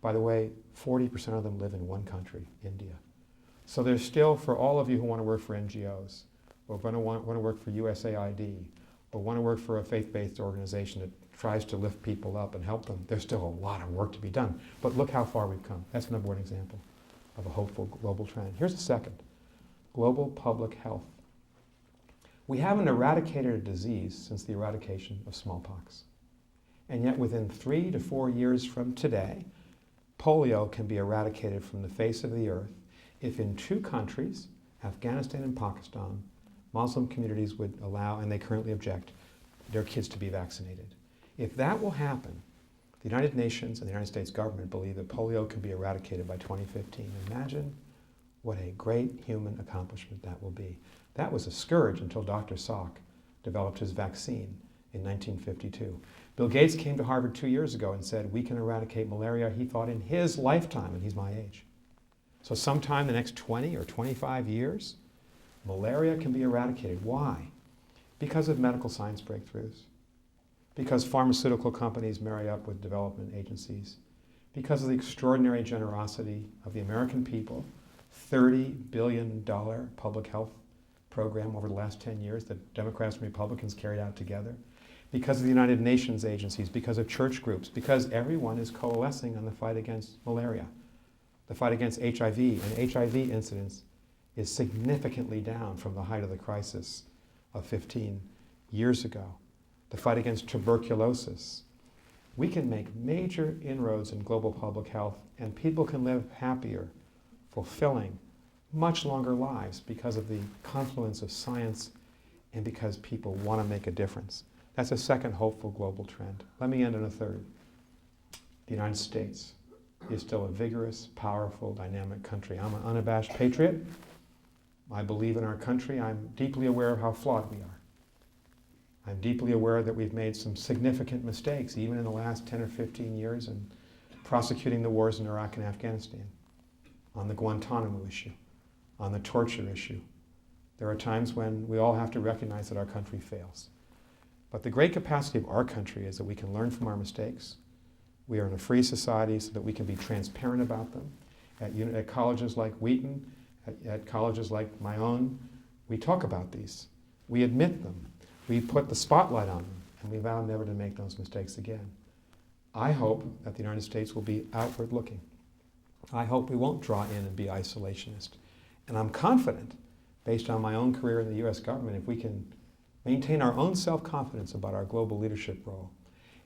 By the way, 40% of them live in one country, India. So there's still, for all of you who want to work for NGOs, or want to work for USAID, or want to work for a faith-based organization that tries to lift people up and help them, there's still a lot of work to be done. But look how far we've come. That's number one example of a hopeful global trend. Here's the second, global public health. We haven't eradicated a disease since the eradication of smallpox. And yet within 3 to 4 years from today, polio can be eradicated from the face of the earth if in 2 countries, Afghanistan and Pakistan, Muslim communities would allow, and they currently object, their kids to be vaccinated. If that will happen, the United Nations and the United States government believe that polio can be eradicated by 2015. Imagine what a great human accomplishment that will be. That was a scourge until Dr. Salk developed his vaccine in 1952. Bill Gates came to Harvard 2 years ago and said, we can eradicate malaria, he thought, in his lifetime, and he's my age. So sometime in the next 20 or 25 years, malaria can be eradicated. Why? Because of medical science breakthroughs. Because pharmaceutical companies marry up with development agencies. Because of the extraordinary generosity of the American people, $30 billion public health program over the last 10 years that Democrats and Republicans carried out together. Because of the United Nations agencies, because of church groups, because everyone is coalescing on the fight against malaria, the fight against HIV, and HIV incidence is significantly down from the height of the crisis of 15 years ago. The fight against tuberculosis. We can make major inroads in global public health, and people can live happier, fulfilling, much longer lives because of the confluence of science and because people want to make a difference. That's a second hopeful global trend. Let me end on a third. The United States is still a vigorous, powerful, dynamic country. I'm an unabashed patriot. I believe in our country. I'm deeply aware of how flawed we are. I'm deeply aware that we've made some significant mistakes, even in the last 10 or 15 years, and prosecuting the wars in Iraq and Afghanistan, on the Guantanamo issue, on the torture issue. There are times when we all have to recognize that our country fails. But the great capacity of our country is that we can learn from our mistakes. We are in a free society so that we can be transparent about them. At colleges like Wheaton, at colleges like my own, we talk about these. We admit them. We put the spotlight on them, and we vow never to make those mistakes again. I hope that the United States will be outward looking. I hope we won't draw in and be isolationist. And I'm confident, based on my own career in the US government, if we can maintain our own self-confidence about our global leadership role,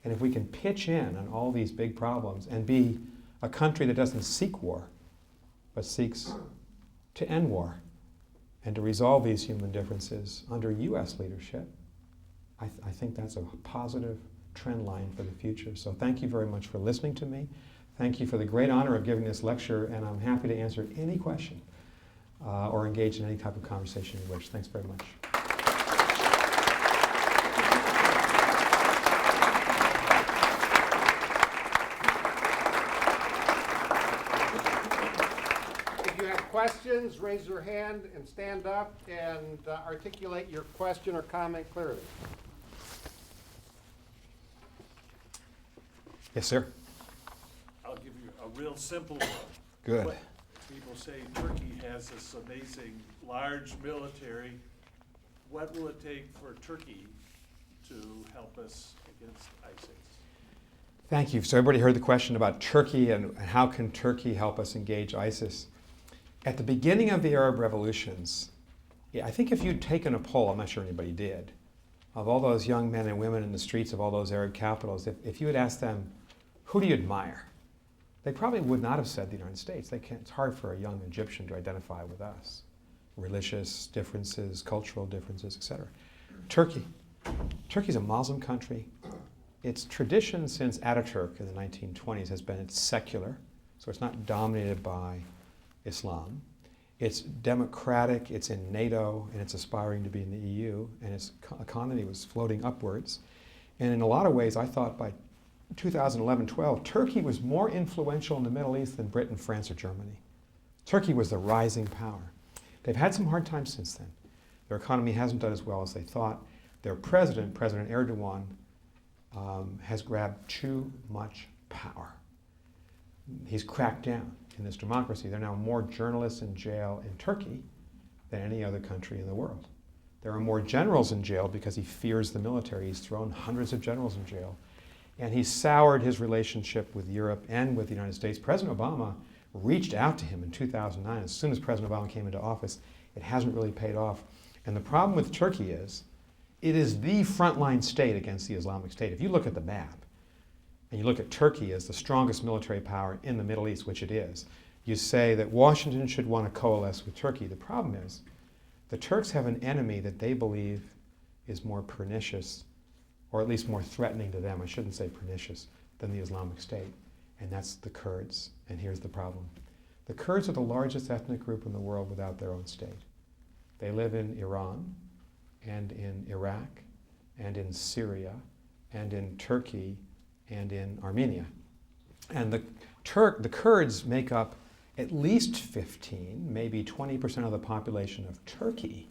and if we can pitch in on all these big problems and be a country that doesn't seek war, but seeks to end war and to resolve these human differences under US leadership, I think that's a positive trend line for the future. So thank you very much for listening to me. Thank you for the great honor of giving this lecture, and I'm happy to answer any question or engage in any type of conversation you wish. Thanks very much. If you have questions, raise your hand and stand up and articulate your question or comment clearly. Yes, sir. I'll give you a real simple one. Good. People say Turkey has this amazing large military. What will it take for Turkey to help us against ISIS? Thank you. So everybody heard the question about Turkey and how can Turkey help us engage ISIS. At the beginning of the Arab revolutions, I think if you'd taken a poll, I'm not sure anybody did, of all those young men and women in the streets of all those Arab capitals, if you had asked them, who do you admire? They probably would not have said the United States. It's hard for a young Egyptian to identify with us. Religious differences, cultural differences, etc. Turkey. Turkey's a Muslim country. Its tradition since Ataturk in the 1920s has been it's secular, so it's not dominated by Islam. It's democratic, it's in NATO, and it's aspiring to be in the EU, and its economy was floating upwards. And in a lot of ways, I thought by 2011-12, Turkey was more influential in the Middle East than Britain, France, or Germany. Turkey was the rising power. They've had some hard times since then. Their economy hasn't done as well as they thought. Their president, President Erdogan, has grabbed too much power. He's cracked down in this democracy. There are now more journalists in jail in Turkey than any other country in the world. There are more generals in jail because he fears the military. He's thrown hundreds of generals in jail. And he soured his relationship with Europe and with the United States. President Obama reached out to him in 2009. As soon as President Obama came into office, it hasn't really paid off. And the problem with Turkey is, it is the frontline state against the Islamic State. If you look at the map, and you look at Turkey as the strongest military power in the Middle East, which it is, you say that Washington should want to coalesce with Turkey. The problem is, the Turks have an enemy that they believe is more pernicious, or at least more threatening to them, I shouldn't say pernicious, than the Islamic State, and that's the Kurds. And here's the problem. The Kurds are the largest ethnic group in the world without their own state. They live in Iran, and in Iraq, and in Syria, and in Turkey, and in Armenia. And the Kurds make up at least 15, maybe 20% of the population of Turkey.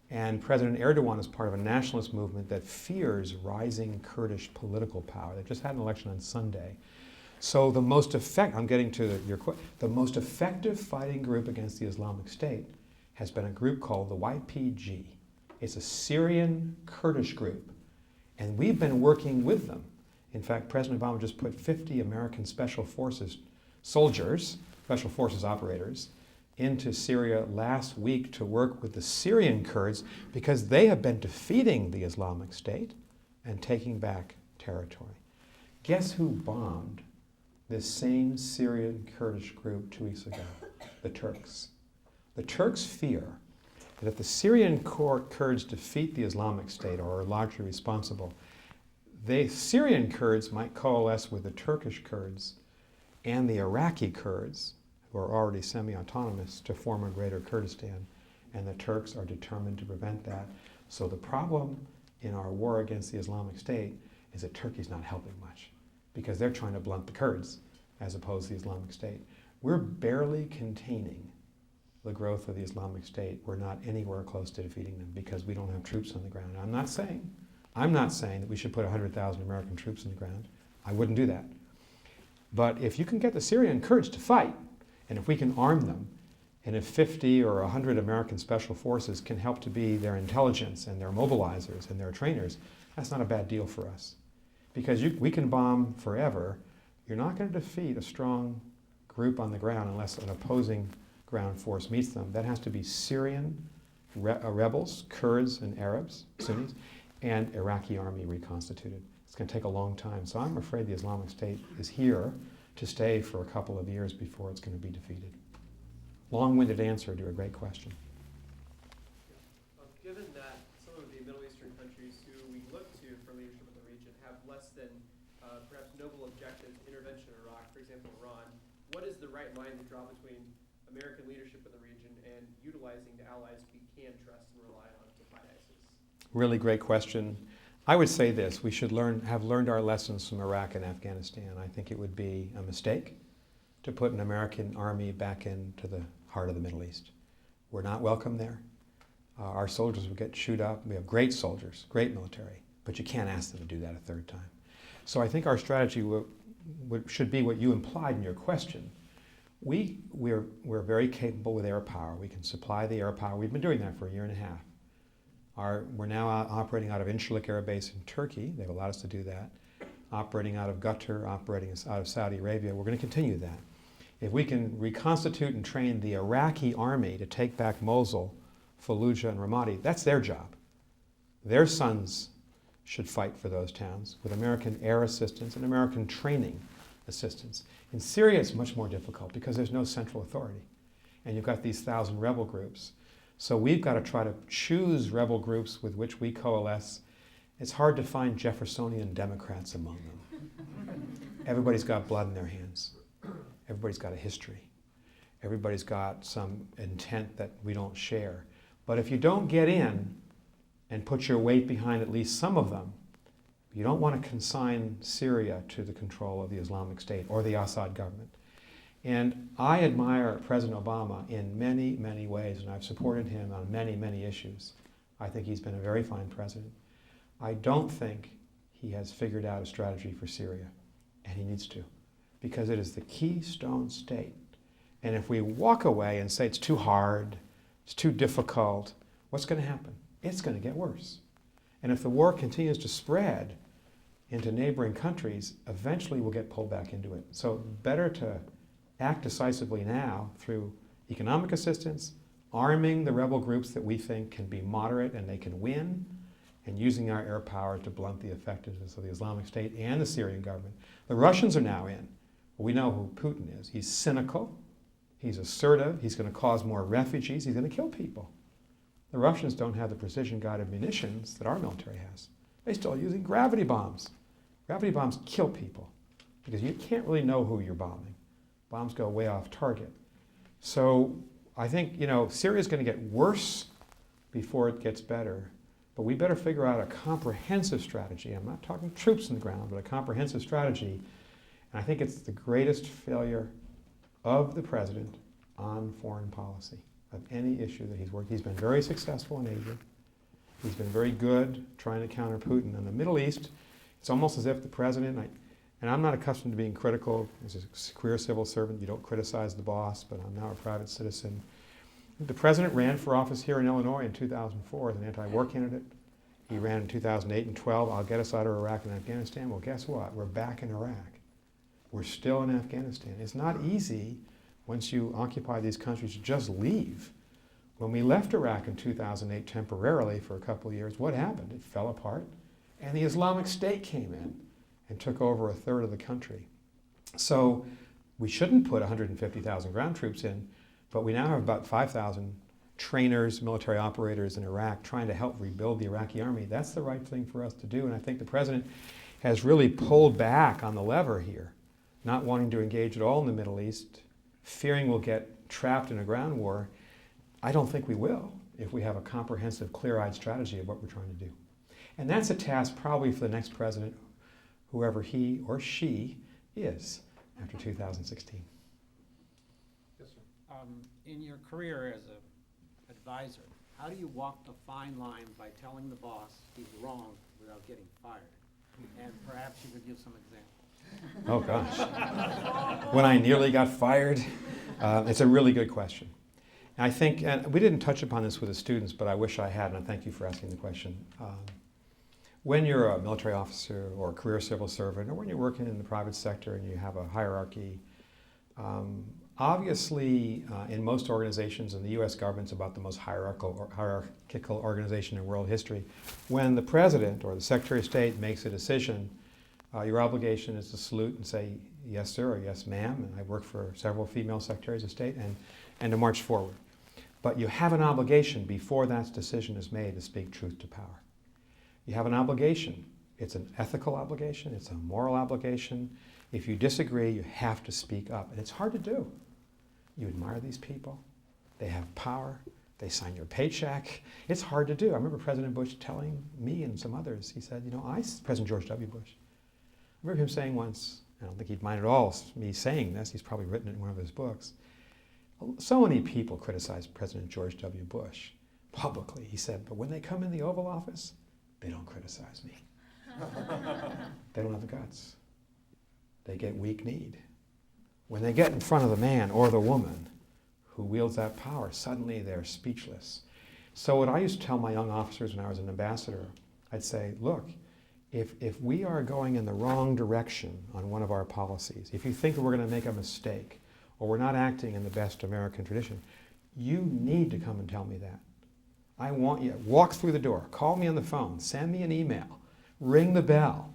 And President Erdogan is part of a nationalist movement that fears rising Kurdish political power. They just had an election on Sunday. So the most the most effective fighting group against the Islamic State has been a group called the YPG. It's a Syrian Kurdish group, and we've been working with them. In fact, President Obama just put 50 American Special Forces soldiers, Special Forces operators, into Syria last week to work with the Syrian Kurds because they have been defeating the Islamic State and taking back territory. Guess who bombed this same Syrian Kurdish group 2 weeks ago? The Turks. The Turks fear that if the Syrian Kurds defeat the Islamic State or are largely responsible, the Syrian Kurds might coalesce with the Turkish Kurds and the Iraqi Kurds, who are already semi-autonomous, to form a greater Kurdistan, and the Turks are determined to prevent that. So the problem in our war against the Islamic State is that Turkey's not helping much, because they're trying to blunt the Kurds, as opposed to the Islamic State. We're barely containing the growth of the Islamic State. We're not anywhere close to defeating them because we don't have troops on the ground. I'm not saying that we should put 100,000 American troops on the ground. I wouldn't do that. But if you can get the Syrian Kurds to fight, and if we can arm them, and if 50 or 100 American special forces can help to be their intelligence and their mobilizers and their trainers, that's not a bad deal for us. Because we can bomb forever. You're not going to defeat a strong group on the ground unless an opposing ground force meets them. That has to be Syrian rebels, Kurds and Arabs, Sunnis, and Iraqi army reconstituted. It's going to take a long time. So I'm afraid the Islamic State is here to stay for a couple of years before it's going to be defeated. Long-winded answer to a great question. Given that some of the Middle Eastern countries who we look to for leadership in the region have less than perhaps noble objectives, intervention in Iraq, for example, Iran, what is the right line to draw between American leadership in the region and utilizing the allies we can trust and rely on to fight ISIS? Really great question. I would say this: we should have learned our lessons from Iraq and Afghanistan. I think it would be a mistake to put an American army back into the heart of the Middle East. We're not welcome there. Our soldiers would get chewed up. We have great soldiers, great military, but you can't ask them to do that a third time. So I think our strategy should be what you implied in your question. We're very capable with air power. We can supply the air power. We've been doing that for a year and a half. We're now operating out of Incirlik Air Base in Turkey. They've allowed us to do that. Operating out of Qatar, operating out of Saudi Arabia. We're going to continue that. If we can reconstitute and train the Iraqi army to take back Mosul, Fallujah, and Ramadi, that's their job. Their sons should fight for those towns with American air assistance and American training assistance. In Syria, it's much more difficult because there's no central authority. And you've got these 1,000 rebel groups. So we've got to try to choose rebel groups with which we coalesce. It's hard to find Jeffersonian Democrats among them. Everybody's got blood in their hands. Everybody's got a history. Everybody's got some intent that we don't share. But if you don't get in and put your weight behind at least some of them, you don't want to consign Syria to the control of the Islamic State or the Assad government. And I admire President Obama in many, many ways, and I've supported him on many, many issues. I think he's been a very fine president. I don't think he has figured out a strategy for Syria, and he needs to, because it is the keystone state. And if we walk away and say it's too hard, it's too difficult, what's going to happen? It's going to get worse. And if the war continues to spread into neighboring countries, eventually we'll get pulled back into it. So better to act decisively now through economic assistance, arming the rebel groups that we think can be moderate and they can win, and using our air power to blunt the effectiveness of the Islamic State and the Syrian government. The Russians are now in. We know who Putin is. He's cynical. He's assertive. He's going to cause more refugees. He's going to kill people. The Russians don't have the precision-guided munitions that our military has. They're still using gravity bombs. Gravity bombs kill people because you can't really know who you're bombing. Bombs go way off target. So I think, Syria's going to get worse before it gets better. But we better figure out a comprehensive strategy. I'm not talking troops on the ground, but a comprehensive strategy. And I think it's the greatest failure of the president on foreign policy, of any issue that he's worked. He's been very successful in Asia. He's been very good trying to counter Putin. In the Middle East, it's almost as if the president, and I'm not accustomed to being critical. As a career civil servant, you don't criticize the boss, but I'm now a private citizen. The president ran for office here in Illinois in 2004 as an anti-war candidate. He ran in 2008 and 12. I'll get us out of Iraq and Afghanistan. Well, guess what? We're back in Iraq. We're still in Afghanistan. It's not easy once you occupy these countries to just leave. When we left Iraq in 2008 temporarily for a couple of years, what happened? It fell apart. And the Islamic State came in and took over a third of the country. So we shouldn't put 150,000 ground troops in, but we now have about 5,000 trainers, military operators in Iraq trying to help rebuild the Iraqi army. That's the right thing for us to do, and I think the president has really pulled back on the lever here, not wanting to engage at all in the Middle East, fearing we'll get trapped in a ground war. I don't think we will if we have a comprehensive, clear-eyed strategy of what we're trying to do. And that's a task probably for the next president, whoever he or she is. after 2016. Yes, sir. In your career as an advisor, how do you walk the fine line by telling the boss he's wrong without getting fired? And perhaps you could give some examples. Oh, gosh. When I nearly got fired, it's a really good question. And I think, and we didn't touch upon this with the students, but I wish I had, and I thank you for asking the question. When you're a military officer or a career civil servant, or when you're working in the private sector and you have a hierarchy, obviously in most organizations, and the US government's about the most hierarchical organization in world history, when the president or the secretary of state makes a decision, your obligation is to salute and say, yes, sir, or yes, ma'am, and I've worked for several female secretaries of state, and to march forward. But you have an obligation before that decision is made to speak truth to power. You have an obligation. It's an ethical obligation. It's a moral obligation. If you disagree, you have to speak up. And it's hard to do. You admire these people. They have power. They sign your paycheck. It's hard to do. I remember President Bush telling me and some others, he said, you know, President George W. Bush, I remember him saying once, I don't think he'd mind at all me saying this, he's probably written it in one of his books, so many people criticize President George W. Bush publicly. He said, but when they come in the Oval Office, they don't criticize me. They don't have the guts. They get weak-kneed. When they get in front of the man or the woman who wields that power, suddenly they're speechless. So what I used to tell my young officers when I was an ambassador, I'd say, look, if we are going in the wrong direction on one of our policies, if you think that we're going to make a mistake, or we're not acting in the best American tradition, you need to come and tell me that. I want you, walk through the door, call me on the phone, send me an email, ring the bell,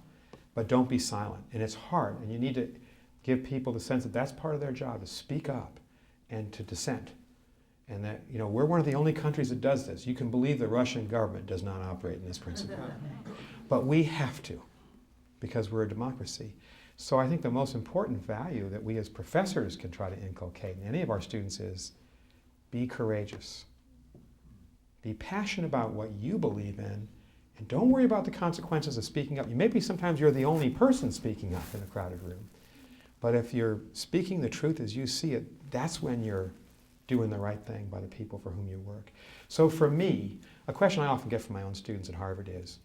but don't be silent. And it's hard, and you need to give people the sense that that's part of their job, to speak up and to dissent. And that, you know, we're one of the only countries that does this. You can believe the Russian government does not operate in this principle. But we have to, because we're a democracy. So I think the most important value that we as professors can try to inculcate in any of our students is be courageous. Be passionate about what you believe in, and don't worry about the consequences of speaking up. Maybe sometimes you're the only person speaking up in a crowded room. But if you're speaking the truth as you see it, that's when you're doing the right thing by the people for whom you work. So for me, a question I often get from my own students at Harvard is,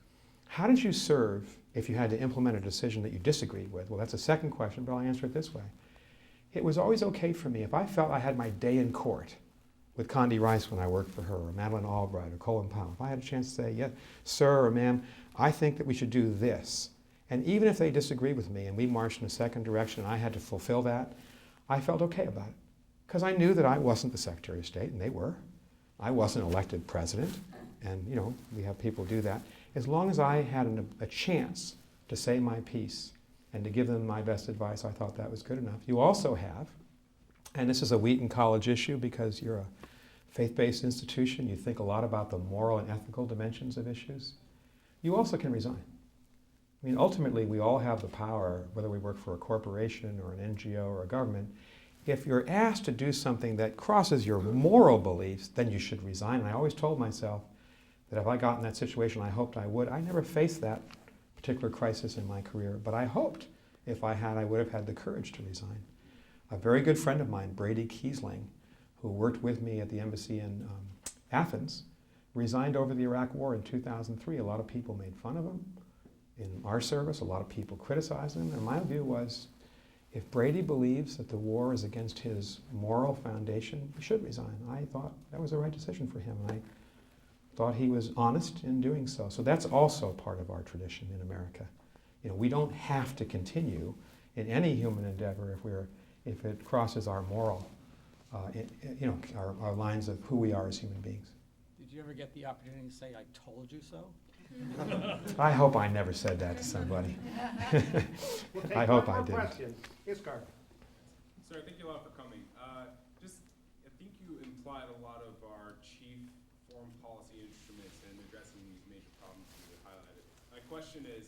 how did you serve if you had to implement a decision that you disagreed with? Well, that's a second question, but I'll answer it this way. It was always okay for me if I felt I had my day in court with Condi Rice when I worked for her, or Madeleine Albright, or Colin Powell. If I had a chance to say, yeah, sir or ma'am, I think that we should do this. And even if they disagreed with me and we marched in a second direction and I had to fulfill that, I felt okay about it. Because I knew that I wasn't the Secretary of State, and they were. I wasn't elected president, and you know, we have people do that. As long as I had a chance to say my piece and to give them my best advice, I thought that was good enough. You also have, and this is a Wheaton College issue because you're a faith-based institution, you think a lot about the moral and ethical dimensions of issues, you also can resign. I mean, ultimately, we all have the power, whether we work for a corporation or an NGO or a government. If you're asked to do something that crosses your moral beliefs, then you should resign. And I always told myself that if I got in that situation, I hoped I would. I never faced that particular crisis in my career, but I hoped if I had, I would have had the courage to resign. A very good friend of mine, Brady Kiesling, who worked with me at the embassy in Athens, resigned over the Iraq War in 2003. A lot of people made fun of him in our service. A lot of people criticized him. And my view was, if Brady believes that the war is against his moral foundation, he should resign. I thought that was the right decision for him. I thought he was honest in doing so. So that's also part of our tradition in America. You know, we don't have to continue in any human endeavor if it crosses our moral, our lines of who we are as human beings. Did you ever get the opportunity to say, I told you so? I hope I never said that to somebody. We'll take I hope one I more didn't. question. Yes, Carter. Sir, thank you a lot for coming. I think you implied a lot of our chief foreign policy instruments in addressing these major problems that you highlighted. My question is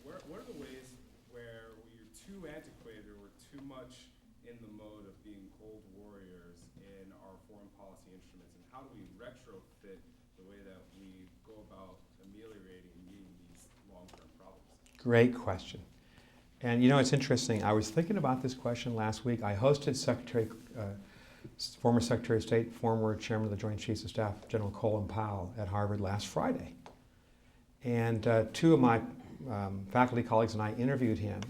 what are the ways where we're too antiquated or we're too much in the mode of being cold warriors in our foreign policy instruments, and how do we retrofit the way that we go about ameliorating and meeting these long-term problems? Great question. And you know, it's interesting. I was thinking about this question last week. I hosted former Secretary of State, former Chairman of the Joint Chiefs of Staff, General Colin Powell, at Harvard last Friday. And two of my faculty colleagues and I interviewed him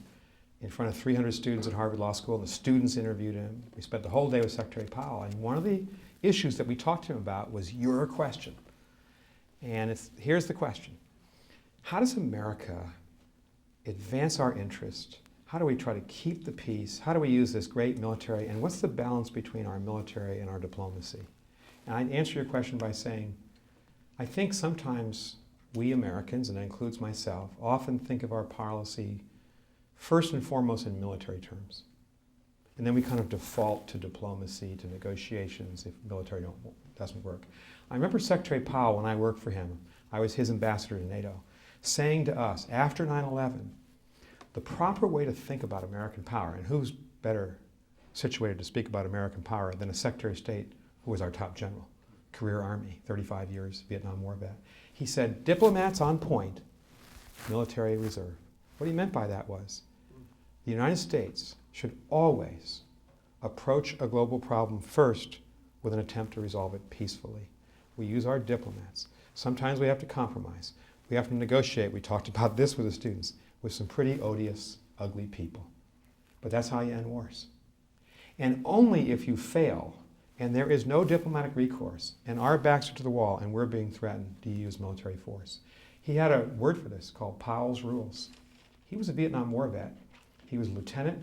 in front of 300 students at Harvard Law School, and the students interviewed him. We spent the whole day with Secretary Powell, and one of the issues that we talked to him about was your question. And here's the question. How does America advance our interest? How do we try to keep the peace? How do we use this great military? And what's the balance between our military and our diplomacy? And I'd answer your question by saying, I think sometimes we Americans, and that includes myself, often think of our policy first and foremost in military terms. And then we kind of default to diplomacy, to negotiations if military doesn't work. I remember Secretary Powell, when I worked for him, I was his ambassador to NATO, saying to us after 9/11, the proper way to think about American power, and who's better situated to speak about American power than a Secretary of State who was our top general, career Army, 35 years, Vietnam War vet. He said, diplomats on point, military reserve. What he meant by that was, the United States should always approach a global problem first with an attempt to resolve it peacefully. We use our diplomats. Sometimes we have to compromise. We have to negotiate. We talked about this with the students, with some pretty odious, ugly people. But that's how you end wars. And only if you fail, and there is no diplomatic recourse, and our backs are to the wall, and we're being threatened, do you use military force. He had a word for this called Powell's Rules. He was a Vietnam War vet. He was a lieutenant.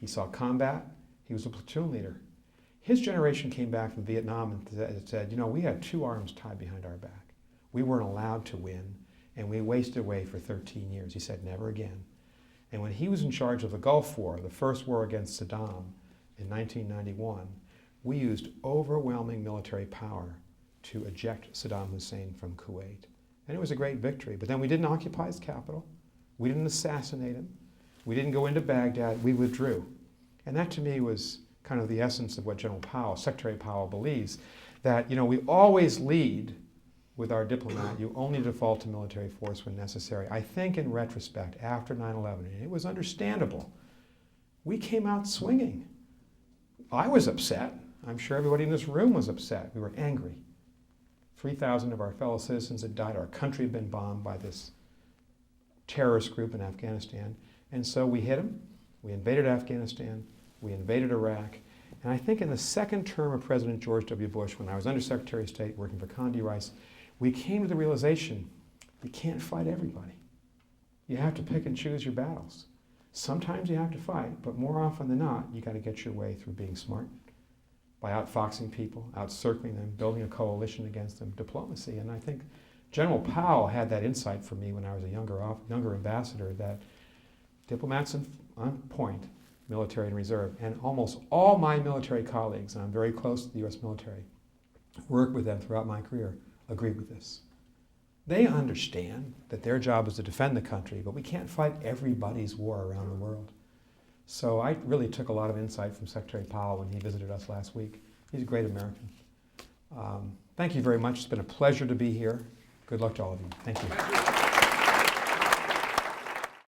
He saw combat. He was a platoon leader. His generation came back from Vietnam and said, you know, we had two arms tied behind our back. We weren't allowed to win, and we wasted away for 13 years. He said, never again. And when he was in charge of the Gulf War, the first war against Saddam in 1991, we used overwhelming military power to eject Saddam Hussein from Kuwait. And it was a great victory. But then we didn't occupy his capital. We didn't assassinate him. We didn't go into Baghdad. We withdrew. And that to me was kind of the essence of what General Powell, Secretary Powell believes, that, you know, we always lead with our diplomat. You only default to military force when necessary. I think in retrospect, after 9/11, and it was understandable, we came out swinging. I was upset. I'm sure everybody in this room was upset. We were angry. 3,000 of our fellow citizens had died. Our country had been bombed by this terrorist group in Afghanistan. And so we hit them. We invaded Afghanistan. We invaded Iraq. And I think in the second term of President George W. Bush, when I was Undersecretary of State working for Condi Rice, we came to the realization we can't fight everybody. You have to pick and choose your battles. Sometimes you have to fight, but more often than not, you got to get your way through being smart, by outfoxing people, outcircling them, building a coalition against them, diplomacy. And I think General Powell had that insight for me when I was a younger ambassador, that diplomats on point, military and reserve, and almost all my military colleagues, and I'm very close to the U.S. military, worked with them throughout my career, agree with this. They understand that their job is to defend the country, but we can't fight everybody's war around the world. So I really took a lot of insight from Secretary Powell when he visited us last week. He's a great American. Thank you very much. It's been a pleasure to be here. Good luck to all of you. Thank you.